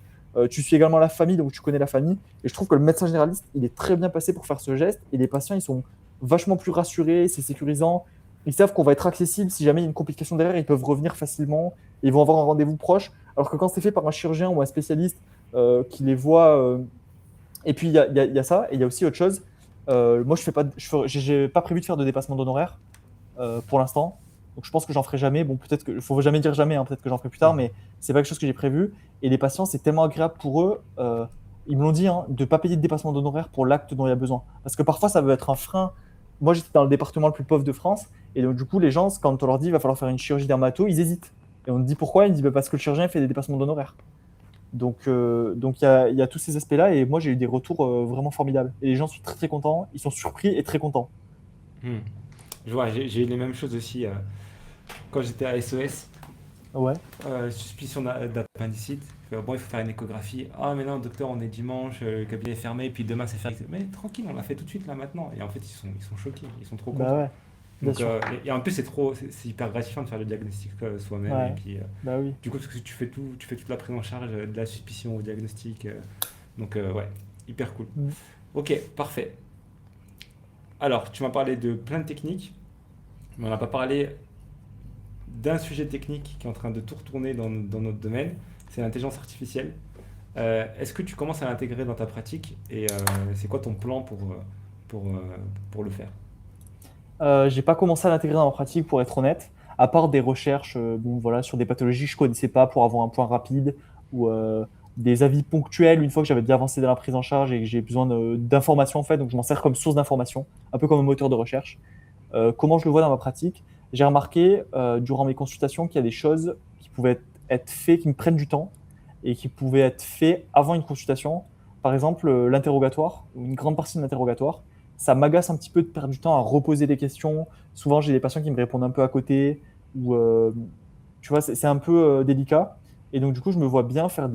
Tu suis également la famille, donc tu connais la famille. Et je trouve que le médecin généraliste, il est très bien passé pour faire ce geste. Et les patients, ils sont vachement plus rassurés, c'est sécurisant. Ils savent qu'on va être accessible. Si jamais il y a une complication derrière, ils peuvent revenir facilement. Ils vont avoir un rendez-vous proche. Alors que quand c'est fait par un chirurgien ou un spécialiste qui les voit et puis, il y a ça, et il y a aussi autre chose. Moi, j'ai pas prévu de faire de dépassement d'honoraires pour l'instant. Donc, je pense que j'en ferai jamais. Bon, peut-être que, faut jamais dire jamais, hein, peut-être que j'en ferai plus tard, Mhm. mais c'est pas quelque chose que j'ai prévu. Et les patients, c'est tellement agréable pour eux, ils me l'ont dit, hein, de ne pas payer de dépassement d'honoraires pour l'acte dont il y a besoin. Parce que parfois, ça veut être un frein. Moi, j'étais dans le département le plus pauvre de France, et donc, du coup, les gens, quand on leur dit il va falloir faire une chirurgie dermato, ils hésitent. Et on dit pourquoi? Ils disent bah, parce que le chirurgien fait des dépassements d'honoraires. Donc il y a tous ces aspects-là et moi j'ai eu des retours vraiment formidables. Et les gens sont très très contents, ils sont surpris et très contents. Mm. Je vois, j'ai eu les mêmes choses aussi quand j'étais à SOS. Ouais, Suspicion d'appendicite. Bon, il faut faire une échographie. Ah, mais non, docteur, on est dimanche, le cabinet est fermé, puis demain c'est férié. Mais tranquille, on l'a fait tout de suite là maintenant. Et en fait, ils sont choqués, ils sont trop bah contents. ouais. bien Donc, sûr. et en plus, c'est hyper gratifiant de faire le diagnostic soi-même. Et Ouais, puis, bah oui. du coup, parce que tu fais toute la prise en charge de la suspicion au diagnostic. Donc, ouais, hyper cool. Mm. Ok, parfait. Alors, tu m'as parlé de plein de techniques, mais on n'a pas parlé d'un sujet technique qui est en train de tout retourner dans notre domaine, c'est l'intelligence artificielle. Est-ce que tu commences à l'intégrer dans ta pratique et c'est quoi ton plan pour, euh, pour le faire? J'ai pas commencé à l'intégrer dans ma pratique pour être honnête, à part des recherches bon, voilà, sur des pathologies que je connaissais pas pour avoir un point rapide ou des avis ponctuels une fois que j'avais bien avancé dans la prise en charge et que j'ai besoin d'informations en fait, donc je m'en sers comme source d'information, un peu comme un moteur de recherche. Comment je le vois dans ma pratique? J'ai remarqué durant mes consultations qu'il y a des choses qui pouvaient être faites, qui me prennent du temps et qui pouvaient être faites avant une consultation. Par exemple, l'interrogatoire, ou une grande partie de l'interrogatoire, ça m'agace un petit peu de perdre du temps à reposer des questions. Souvent, j'ai des patients qui me répondent un peu à côté ou tu vois, c'est un peu délicat. Et donc, du coup, je me vois bien faire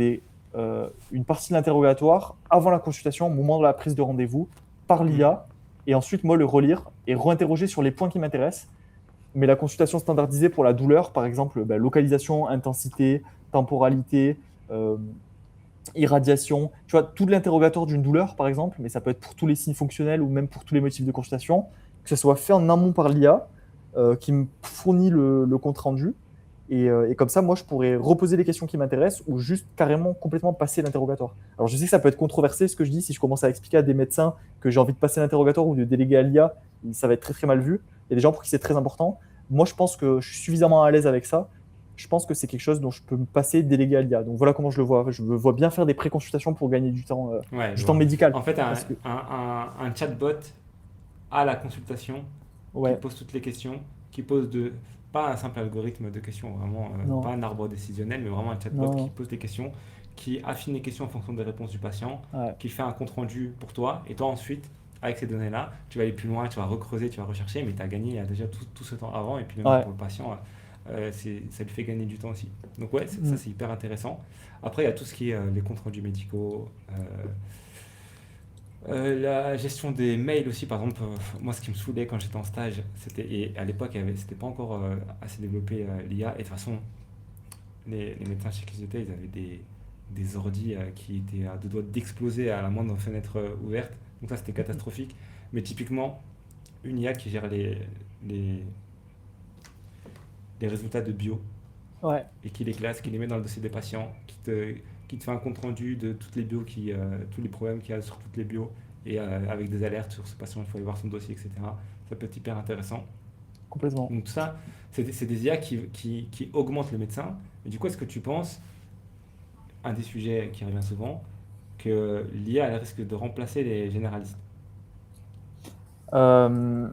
une partie de l'interrogatoire avant la consultation, au moment de la prise de rendez-vous, par Hmm. l'IA, et ensuite, moi, le relire et réinterroger sur les points qui m'intéressent. Mais la consultation standardisée pour la douleur, par exemple, bah, localisation, intensité, temporalité, euh, irradiation, tu vois, tout l'interrogatoire d'une douleur, par exemple, mais ça peut être pour tous les signes fonctionnels ou même pour tous les motifs de consultation, que ce soit fait en amont par l'IA, qui me fournit le compte rendu. Et comme ça, moi, je pourrais reposer les questions qui m'intéressent ou juste carrément complètement passer l'interrogatoire. Alors, je sais que ça peut être controversé ce que je dis. Si je commence à expliquer à des médecins que j'ai envie de passer l'interrogatoire ou de déléguer à l'IA, ça va être très très mal vu. Il y a des gens pour qui c'est très important. Moi, je pense que je suis suffisamment à l'aise avec ça. Je pense que c'est quelque chose dont je peux me passer délégué à l'IA. Donc voilà comment je le vois. Je me vois bien faire des pré-consultations pour gagner Ouais, je du temps vois. médical. En fait, Parce que, un chatbot à la consultation qui ouais, pose toutes les questions, qui pose pas un simple algorithme de questions, vraiment, pas non, un arbre décisionnel, mais vraiment un chatbot non, qui non. pose des questions, qui affine les questions en fonction des réponses du patient, Ouais. qui fait un compte rendu pour toi, et toi ensuite, avec ces données-là, tu vas aller plus loin, tu vas recreuser, tu vas rechercher, mais tu as gagné déjà tout ce temps avant, et puis même Ouais. pour le patient, ça lui fait gagner du temps aussi. Donc ouais, ça Mm. c'est hyper intéressant. Après, il y a tout ce qui est les comptes rendus médicaux, la gestion des mails aussi, par exemple, moi ce qui me saoulait quand j'étais en stage, et à l'époque c'était pas encore assez développé l'IA, et de toute façon, les médecins chez qui j'étais, ils avaient des ordis qui étaient à deux doigts d'exploser à la moindre fenêtre ouverte, donc ça c'était catastrophique. Mais typiquement, une IA qui gère les, les résultats de bio, Ouais. et qui les classe, qui les met dans le dossier des patients, qui te fait un compte rendu de toutes les bios, tous les problèmes qu'il y a sur toutes les bios, et avec des alertes sur ce patient, il faut aller voir son dossier, etc. Ça peut être hyper intéressant. Complètement. Donc tout ça, c'est des IA qui augmentent le médecin. Mais du coup, est-ce que tu penses, un des sujets qui revient souvent, que l'IA elle risque de remplacer les généralistes? Euh,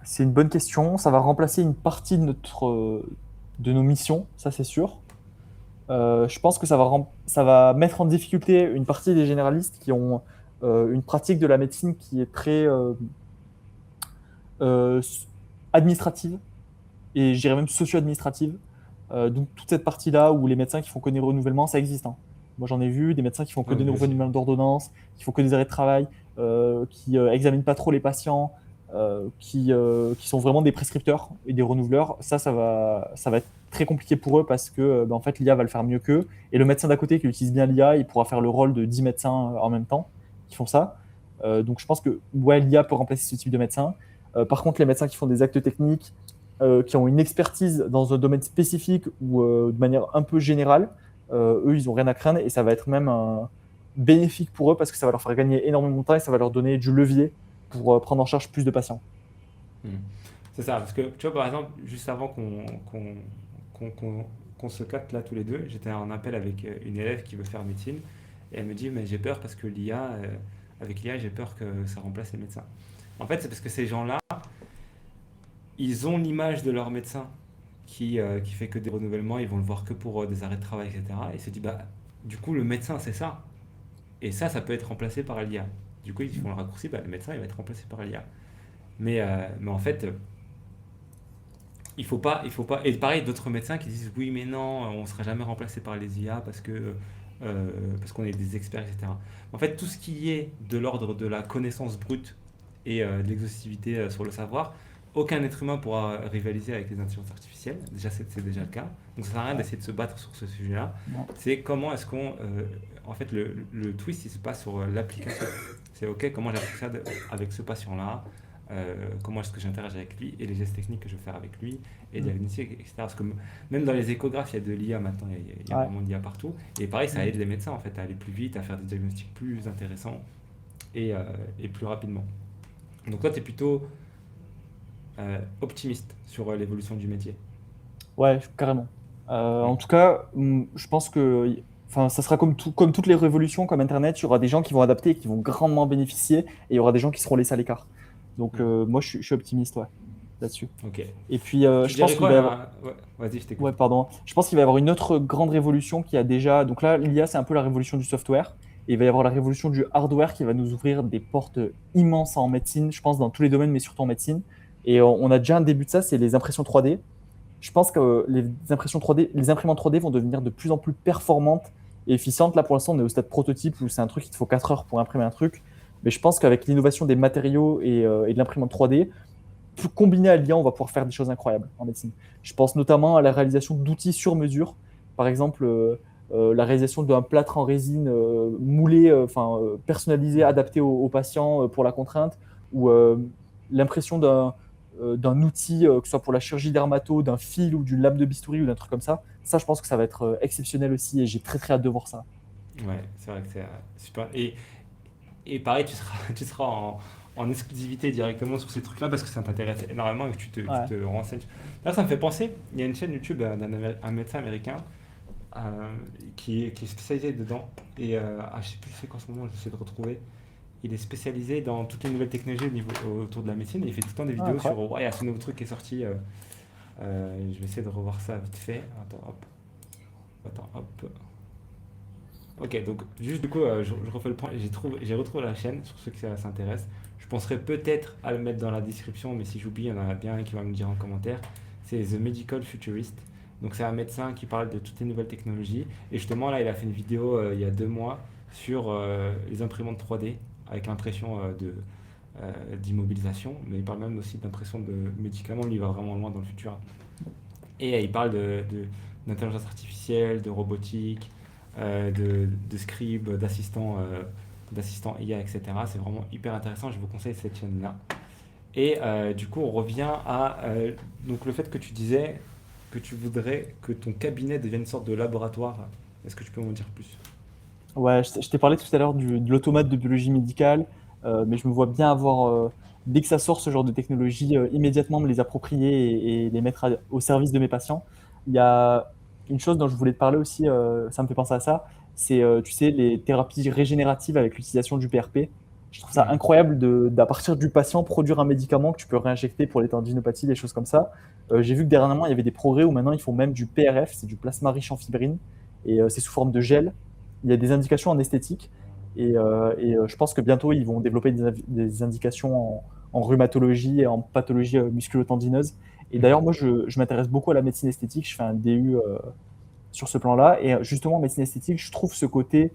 c'est une bonne question. Ça va remplacer une partie de nos missions, ça c'est sûr. Je pense que ça va mettre en difficulté une partie des généralistes qui ont une pratique de la médecine qui est très euh, administrative et je dirais même socio-administrative. Donc toute cette partie-là où les médecins qui font que des renouvellements, ça existe, hein. Moi j'en ai vu des médecins qui font que Ouais, des lui aussi. renouvellements d'ordonnance, qui font que des arrêts de travail, qui examinent pas trop les patients, qui sont vraiment des prescripteurs et des renouveleurs. Ça va être très compliqué pour eux parce que en fait l'IA va le faire mieux qu'eux et le médecin d'à côté qui utilise bien l'IA, il pourra faire le rôle de 10 médecins en même temps qui font ça. Donc je pense que ouais, l'IA peut remplacer ce type de médecin. Par contre, les médecins qui font des actes techniques, qui ont une expertise dans un domaine spécifique ou de manière un peu générale, eux, ils n'ont rien à craindre et ça va être même bénéfique pour eux parce que ça va leur faire gagner énormément de temps et ça va leur donner du levier pour prendre en charge plus de patients. Hmm. C'est ça, parce que tu vois, par exemple, juste avant qu'on, qu'on- qu'on se capte là tous les deux, j'étais en appel avec une élève qui veut faire médecine, et elle me dit, mais j'ai peur parce que avec l'IA, j'ai peur que ça remplace les médecins. En fait, c'est parce que ces gens-là, ils ont l'image de leur médecin qui fait que des renouvellements, ils vont le voir que pour des arrêts de travail, etc. Et ils se disent, bah, du coup, le médecin, c'est ça. Et ça peut être remplacé par l'IA. Du coup, ils font le raccourci, bah, le médecin, il va être remplacé par l'IA. Mais en fait, il faut pas. Et pareil, d'autres médecins qui disent oui, mais non, on ne sera jamais remplacé par les IA parce qu'on est des experts, etc. En fait, tout ce qui est de l'ordre de la connaissance brute et de l'exhaustivité sur le savoir, aucun être humain pourra rivaliser avec les intelligences artificielles. Déjà, c'est déjà le cas. Donc, ça sert à rien d'essayer de se battre sur ce sujet-là. Non. C'est comment est-ce qu'on. En fait, le twist, il se passe sur l'application. C'est OK, comment j'applique ça avec ce patient-là, comment est-ce que j'interagis avec lui et les gestes techniques que je vais faire avec lui et Mm. diagnostic, etc. Parce que même dans les échographes, il y a de l'IA maintenant, il y a Ouais. vraiment de l'IA partout. Et pareil, ça Mm. aide les médecins en fait à aller plus vite, à faire des diagnostics plus intéressants et, et plus rapidement. Donc, toi, tu es plutôt optimiste sur l'évolution du métier. Ouais, carrément. En Mm. tout cas, je pense que enfin, ça sera comme toutes les révolutions, comme Internet, il y aura des gens qui vont adapter et qui vont grandement bénéficier, et il y aura des gens qui seront laissés à l'écart. Donc, Mm. moi, je suis optimiste, ouais, là-dessus. Ok. Et puis, Tu je pense dirais qu'il quoi va y avoir. Ouais, vas-y, je Ouais, t'écoute. pardon. Je pense qu'il va y avoir une autre grande révolution qui a déjà. Donc là, l'IA, c'est un peu la révolution du software. Et il va y avoir la révolution du hardware qui va nous ouvrir des portes immenses en médecine, je pense, dans tous les domaines, mais surtout en médecine. Et on a déjà un début de ça, c'est les impressions 3D. Je pense que les impressions 3D, les imprimantes 3D vont devenir de plus en plus performantes et efficientes. Là, pour l'instant, on est au stade prototype où c'est un truc, il te faut 4 heures pour imprimer un truc. Mais je pense qu'avec l'innovation des matériaux et de l'imprimante 3D, combiné à l'IA, on va pouvoir faire des choses incroyables en médecine. Je pense notamment à la réalisation d'outils sur mesure. Par exemple, la réalisation d'un plâtre en résine moulé, personnalisé, adapté aux patients pour la contrainte, ou l'impression d'un outil, que ce soit pour la chirurgie dermato, d'un fil ou d'une lame de bistouri ou d'un truc comme ça. Ça, je pense que ça va être exceptionnel aussi et j'ai très très hâte de voir ça. Ouais, c'est vrai que c'est super. Et pareil, tu seras en exclusivité directement sur ces trucs-là parce que ça t'intéresse énormément et que tu Ouais. te renseignes. Là, ça me fait penser, il y a une chaîne YouTube un médecin américain qui est spécialisé dedans. Et je sais plus c'est qu'en ce moment, j'essaie de retrouver. Il est spécialisé dans toutes les nouvelles technologies autour de la médecine et il fait tout le temps des Ah, vidéos incroyable. sur, ouais, il y a ce nouveau truc qui est sorti. Je vais essayer de revoir ça vite fait. Attends, hop. Ok, donc juste du coup, je refais le point. J'ai retrouvé la chaîne sur ceux qui ça s'intéresse. Je penserais peut-être à le mettre dans la description, mais si j'oublie, il y en a bien un qui va me dire en commentaire. C'est The Medical Futurist. Donc c'est un médecin qui parle de toutes les nouvelles technologies. Et justement, là, il a fait une vidéo il y a 2 mois sur les imprimantes 3D avec l'impression d'immobilisation, mais il parle même aussi d'impression de médicaments. Lui, il va vraiment loin dans le futur. Et il parle d'intelligence artificielle, de robotique, de scribes, d'assistants IA, etc. C'est vraiment hyper intéressant. Je vous conseille cette chaîne-là. Et du coup, on revient à donc le fait que tu disais que tu voudrais que ton cabinet devienne une sorte de laboratoire. Est-ce que tu peux m'en dire plus? Ouais, je t'ai parlé tout à l'heure de l'automate de biologie médicale, mais je me vois bien avoir, dès que ça sort ce genre de technologie, immédiatement me les approprier et les mettre au service de mes patients. Il y a une chose dont je voulais te parler aussi, ça me fait penser à ça, c'est, tu sais, les thérapies régénératives avec l'utilisation du PRP. Je trouve ça Mhm. incroyable d'à partir du patient, produire un médicament que tu peux réinjecter pour les tendinopathies, des choses comme ça. J'ai vu que dernièrement, il y avait des progrès où maintenant ils font même du PRF, c'est du plasma riche en fibrine, et c'est sous forme de gel. Il y a des indications en esthétique et je pense que bientôt ils vont développer des indications en rhumatologie et en pathologie musculo-tendineuse. Et d'ailleurs, Mhm. moi, je m'intéresse beaucoup à la médecine esthétique. Je fais un DU sur ce plan-là. Et justement, en médecine esthétique, je trouve ce côté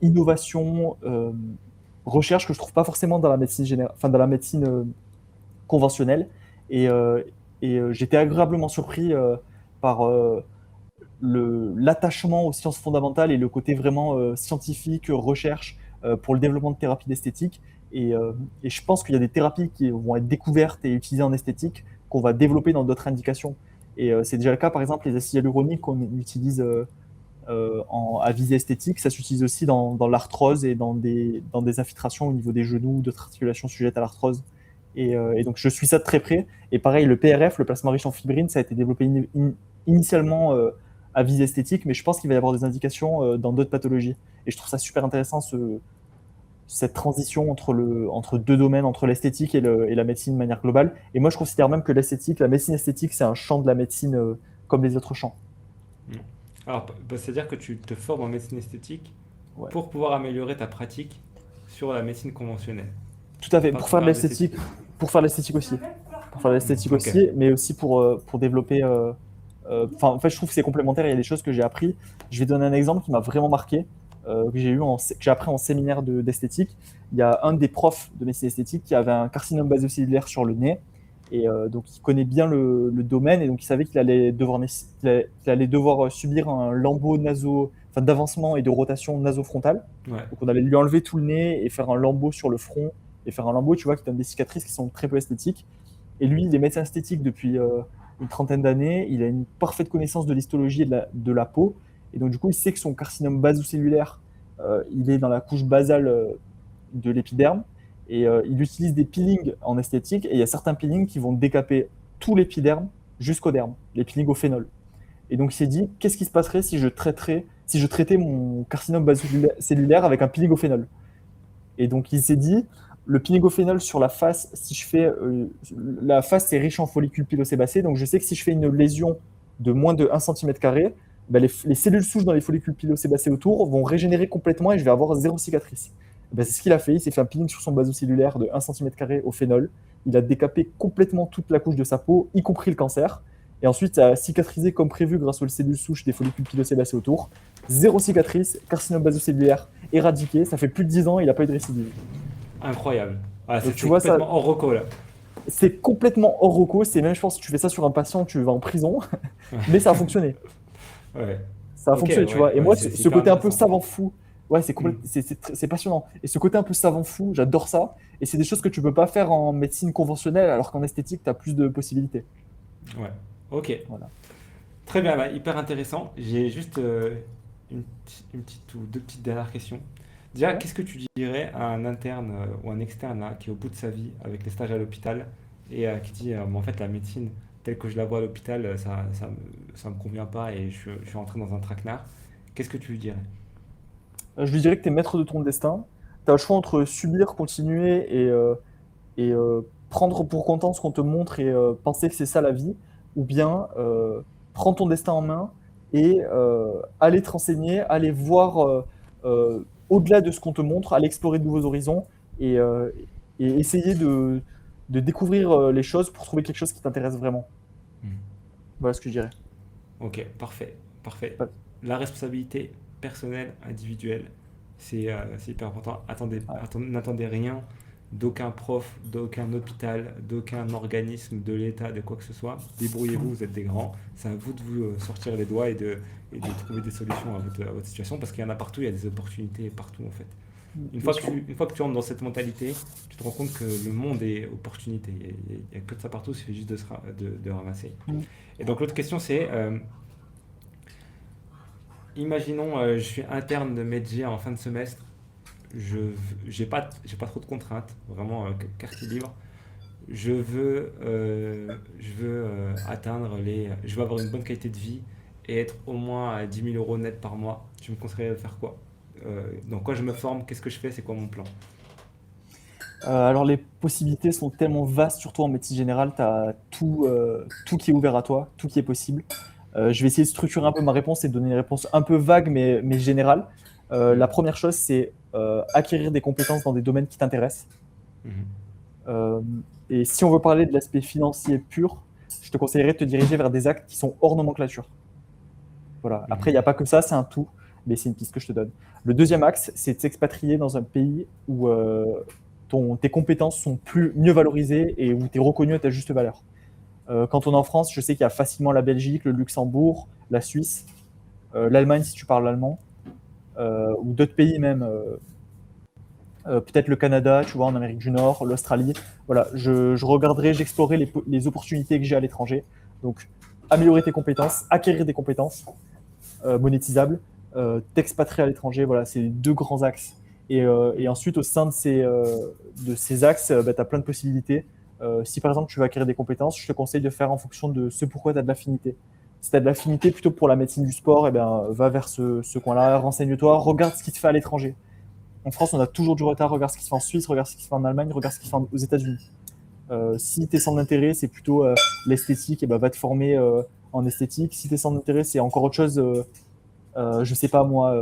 innovation, recherche que je trouve pas forcément dans la médecine enfin, dans la médecine conventionnelle. Et, j'étais agréablement surpris par l'attachement aux sciences fondamentales et le côté vraiment scientifique, recherche pour le développement de thérapies d'esthétique. Et je pense qu'il y a des thérapies qui vont être découvertes et utilisées en esthétique qu'on va développer dans d'autres indications. Et c'est déjà le cas, par exemple, les acides hyaluroniques qu'on utilise à visée esthétique, ça s'utilise aussi dans l'arthrose et dans des infiltrations au niveau des genoux, d'autres articulations sujettes à l'arthrose. Et donc, je suis ça de très près. Et pareil, le PRF, le plasma riche en fibrine, ça a été développé initialement à visée esthétique, mais je pense qu'il va y avoir des indications dans d'autres pathologies. Et je trouve ça super intéressant, cette transition entre deux domaines, entre l'esthétique et la médecine de manière globale. Et moi, je considère même que l'esthétique, la médecine esthétique, c'est un champ de la médecine comme les autres champs. Mhm. Alors, c'est-à-dire que tu te formes en médecine esthétique Ouais. pour pouvoir améliorer ta pratique sur la médecine conventionnelle, Tout à fait. pas pour faire de l'esthétique. Pour faire l'esthétique aussi. Pour faire l'esthétique Ok. aussi, mais aussi pour développer. En fait, je trouve que c'est complémentaire. Il y a des choses que j'ai appris. Je vais donner un exemple qui m'a vraiment marqué, que j'ai appris en séminaire d'esthétique. Il y a un des profs de médecine esthétique qui avait un carcinome basocellulaire sur le nez. Et donc, il connaît bien le domaine, et donc il savait qu'il allait devoir subir un lambeau enfin, d'avancement et de rotation nasofrontale. Ouais. Donc, on allait lui enlever tout le nez et faire un lambeau sur le front, et faire un lambeau, tu vois, qui donne des cicatrices qui sont très peu esthétiques. Et lui, il est médecin esthétique depuis une trentaine d'années. Il a une parfaite connaissance de l'histologie et de la peau. Et donc, du coup, il sait que son carcinome basocellulaire, il est dans la couche basale de l'épiderme. Et il utilise des peelings en esthétique. Et il y a certains peelings qui vont décaper tout l'épiderme jusqu'au derme, les peelings au phénol. Et donc, il s'est dit, qu'est-ce qui se passerait si je traitais mon carcinome basocellulaire avec un peeling au phénol? Et donc, il s'est dit, le pinégophénol sur la face, si je fais. La face, c'est riche en follicules pilosébacés. Donc, je sais que si je fais une lésion de moins de 1 cm², ben, les cellules souches dans les follicules pilosébacés autour vont régénérer complètement et je vais avoir zéro cicatrice. Ben, c'est ce qu'il a fait. Il s'est fait un peeling sur son basocellulaire de 1 cm² au phénol. Il a décapé complètement toute la couche de sa peau, y compris le cancer. Et ensuite, ça a cicatrisé comme prévu grâce aux cellules souches des follicules pilosébacés autour. Zéro cicatrice, carcinome basocellulaire éradiqué. Ça fait plus de 10 ans, il n'a pas eu de récidive. Incroyable. Ah, Donc tu c'est vois, ça, complètement hors reco là. c'est complètement hors recours. C'est même, je pense, si tu fais ça sur un patient, tu vas en prison. Mais ça a fonctionné. Ouais. Ça a Ok, fonctionné, tu ouais, vois. Et ouais, moi, c'est ce hyper côté un peu intéressant. savant fou, ouais, Hmm. c'est passionnant. Et ce côté un peu savant fou, j'adore ça. Et c'est des choses que tu peux pas faire en médecine conventionnelle, alors qu'en esthétique, tu as plus de possibilités. Ouais. Ok. Voilà. Très bien, bah, hyper intéressant. J'ai juste une petite ou deux petites dernières questions. Déjà, Ouais. qu'est-ce que tu dirais à un interne ou un externe là, qui est au bout de sa vie avec les stages à l'hôpital et qui dit mais en fait la médecine telle que je la vois à l'hôpital, ça me convient pas et je suis entré dans un traquenard. Qu'est-ce que tu lui dirais? Je lui dirais que tu es maître de ton destin. Tu as le choix entre subir, continuer et prendre pour content ce qu'on te montre et penser que c'est ça la vie, ou bien prendre ton destin en main et aller te renseigner, aller voir au-delà de ce qu'on te montre, aller explorer de nouveaux horizons et, euh, et essayer de découvrir les choses pour trouver quelque chose qui t'intéresse vraiment. Hmm. Voilà ce que je dirais. Ok, parfait, parfait. Ouais. La responsabilité personnelle, individuelle, c'est hyper important. N'attendez rien d'aucun prof, d'aucun hôpital, d'aucun organisme, de l'État, de quoi que ce soit. Débrouillez-vous, vous êtes des grands. C'est à vous de vous sortir les doigts et de trouver des solutions à votre situation parce qu'il y en a partout, il y a des opportunités partout en fait. Bien sûr. Une fois que tu rentres dans cette mentalité, tu te rends compte que le monde est opportunité. Il y a que de ça partout, il suffit juste de ramasser. Mm. Et donc l'autre question c'est, imaginons je suis interne de métier en fin de semestre, je j'ai pas trop de contraintes, vraiment carte libre. Je veux je veux avoir une bonne qualité de vie et être au moins à 10 000 euros net par mois. Tu me conseillerais de faire quoi? Dans quoi je me forme? Qu'est-ce que je fais? C'est quoi mon plan? Alors les possibilités sont tellement vastes, surtout en médecine générale, tu as tout qui est ouvert à toi, tout qui est possible. Je vais essayer de structurer un peu ma réponse et de donner une réponse un peu vague mais générale. Mhm. La première chose, c'est acquérir des compétences dans des domaines qui t'intéressent. Mhm. Euh, et si on veut parler de l'aspect financier pur, je te conseillerais de te diriger vers des actes qui sont hors nomenclature. Voilà. Après, il n'y Mhm. a pas que ça, c'est un tout, mais c'est une piste que je te donne. Le deuxième axe, c'est de s'expatrier dans un pays où tes compétences sont mieux valorisées et où tu es reconnu à ta juste valeur. Quand on est en France, je sais qu'il y a facilement la Belgique, le Luxembourg, la Suisse, l'Allemagne si tu parles l'allemand, ou d'autres pays même, peut-être le Canada, tu vois, en Amérique du Nord, l'Australie. Voilà, je regarderai, j'explorerai les opportunités que j'ai à l'étranger. Donc, améliorer tes compétences, acquérir des compétences monétisables, t'expatrier à l'étranger, voilà, c'est les deux grands axes. Et ensuite, au sein de ces axes, bah, tu as plein de possibilités. Si par exemple tu veux acquérir des compétences, je te conseille de faire en fonction de ce pourquoi tu as de l'affinité. Si tu as de l'affinité plutôt pour la médecine du sport, eh ben, va vers ce coin-là, renseigne-toi, regarde ce qui te fait à l'étranger. En France, on a toujours du retard, regarde ce qui se fait en Suisse, regarde ce qui se fait en Allemagne, regarde ce qui se fait aux États-Unis. Si tes centres d'intérêt, c'est plutôt l'esthétique, eh ben, va te former en esthétique. Si tes centres d'intérêt, c'est encore autre chose, je sais pas moi,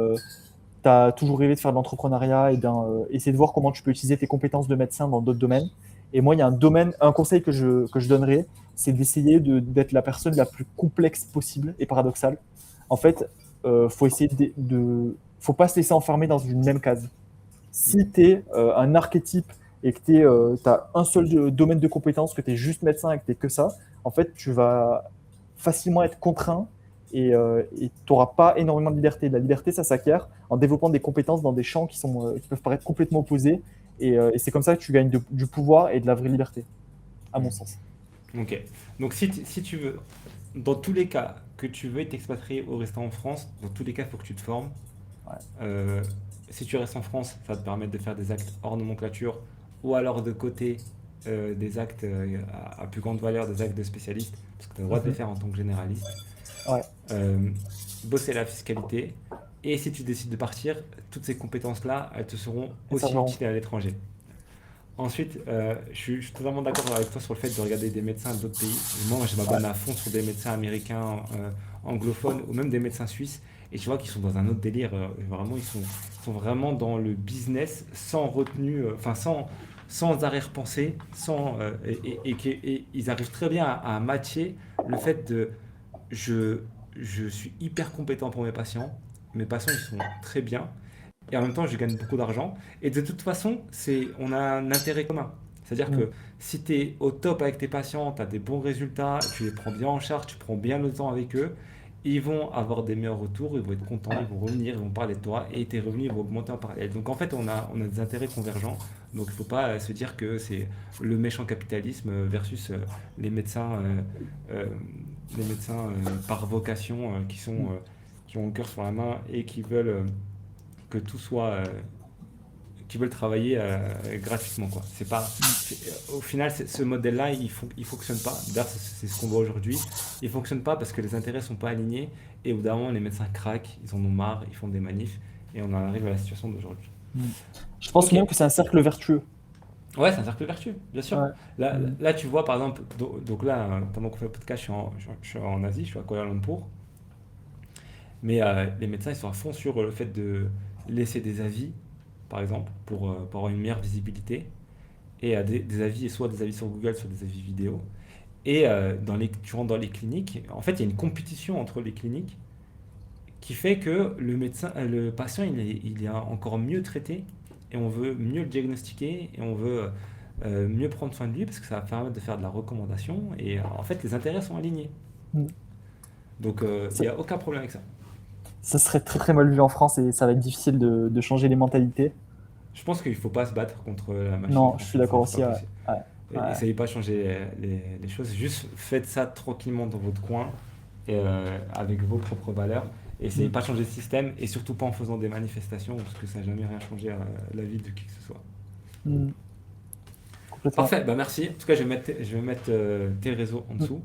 tu as toujours rêvé de faire de l'entrepreneuriat, et bien essayer de voir comment tu peux utiliser tes compétences de médecin dans d'autres domaines. Et moi, il y a un conseil que je donnerais, c'est d'essayer d'être la personne la plus complexe possible et paradoxale. En fait, faut essayer faut pas se laisser enfermer dans une même case. Si tu es un archétype et que tu as un seul domaine de compétence, que tu es juste médecin et que tu es que ça, en fait, tu vas facilement être contraint et tu n'auras pas énormément de liberté. La liberté, ça s'acquiert en développant des compétences dans des champs qui peuvent paraître complètement opposés. Et c'est comme ça que tu gagnes du pouvoir et de la vraie liberté, à mon sens. Ok. Donc si tu veux, dans tous les cas que tu veux t'expatrier ou rester en France, dans tous les cas, il faut que tu te formes. Ouais. Euh, Si tu restes en France, ça va te permettre de faire des actes hors nomenclature ou alors de côté des actes à plus grande valeur, des actes de spécialiste, parce que tu as le droit de les Mhm. faire en tant que généraliste. Ouais. Euh, Bosser la fiscalité. Et si tu décides de partir, toutes ces compétences-là, elles te seront Et ça, aussi genre, utiles à l'étranger. Ensuite, je suis totalement d'accord avec toi sur le fait de regarder des médecins d'autres pays. Moi, je ouais. m'abonne à fond sur des médecins américains, anglophones ou même des médecins suisses. Et tu vois qu'ils sont dans un autre délire. Vraiment, ils sont vraiment dans le business sans retenue, enfin sans arrière-pensée, et ils arrivent très bien à matcher le fait de je, je suis hyper compétent pour mes patients ils sont très bien, et en même temps je gagne beaucoup d'argent, et de toute façon on a un intérêt commun. C'est-à-dire Mm. que si tu es au top avec tes patients, tu as des bons résultats, tu les prends bien en charge, tu prends bien le temps avec eux, ils vont avoir des meilleurs retours, ils vont être contents, ils vont revenir, ils vont parler de toi, et tes revenus vont augmenter en parallèle. Donc en fait, on a des intérêts convergents. Donc il ne faut pas se dire que c'est le méchant capitalisme versus les médecins, euh, par vocation Mm. qui ont le cœur sur la main et qui veulent que tout soit, qui veulent travailler gratuitement, quoi. C'est pas, Mm. au final, ce modèle-là, il fonctionne pas. D'ailleurs, c'est ce qu'on voit aujourd'hui. Il fonctionne pas parce que les intérêts sont pas alignés, et au bout d'un moment, les médecins craquent, ils en ont marre, ils font des manifs, et on en arrive à la situation d'aujourd'hui. Mm. Je pense Ok, même que c'est un cercle vertueux. ouais, c'est un cercle vertueux, bien sûr. Ouais. Là, Mm. là, tu vois, par exemple, donc là, pendant qu'on fait le podcast, je suis en Asie, je suis à Kuala Lumpur. Mais les médecins, ils sont à fond sur le fait de laisser des avis, par exemple, pour avoir une meilleure visibilité. Et des avis, soit des avis sur Google, soit des avis vidéo. Et tu rentres dans les cliniques. En fait, il y a une compétition entre les cliniques qui fait que le patient, il est encore mieux traité. Et on veut mieux le diagnostiquer. Et on veut mieux prendre soin de lui parce que ça va permettre de faire de la recommandation. Et en fait, les intérêts sont alignés. Mm. Donc, il Ça, n'y a aucun problème avec ça. ça serait très très mal vu en France et ça va être difficile de changer les mentalités. Je pense qu'il ne faut pas se battre contre la machine Non, je suis française, d'accord c'est pas aussi. Ouais. possible. Ouais. Ouais. Essayez pas de changer les choses, juste faites ça tranquillement dans votre coin, et, avec vos propres valeurs. Et essayez Mm. pas de changer le système, et surtout pas en faisant des manifestations, parce que ça n'a jamais rien changé à la vie de qui que ce soit. Mm. Complètement. Parfait, bah merci. En tout cas, je vais mettre tes réseaux en Mm. dessous.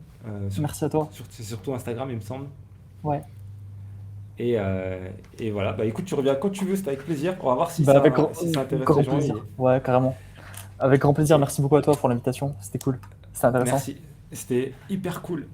Merci à toi. C'est surtout Instagram, il me semble. Ouais. Et voilà, bah écoute, tu reviens quand tu veux, c'est avec plaisir. On va voir si Bah, avec si ça intéresse les grand gens. plaisir. Ouais, carrément. Avec grand plaisir. Et Merci beaucoup à toi pour l'invitation. C'était cool. C'était intéressant. merci, c'était hyper cool.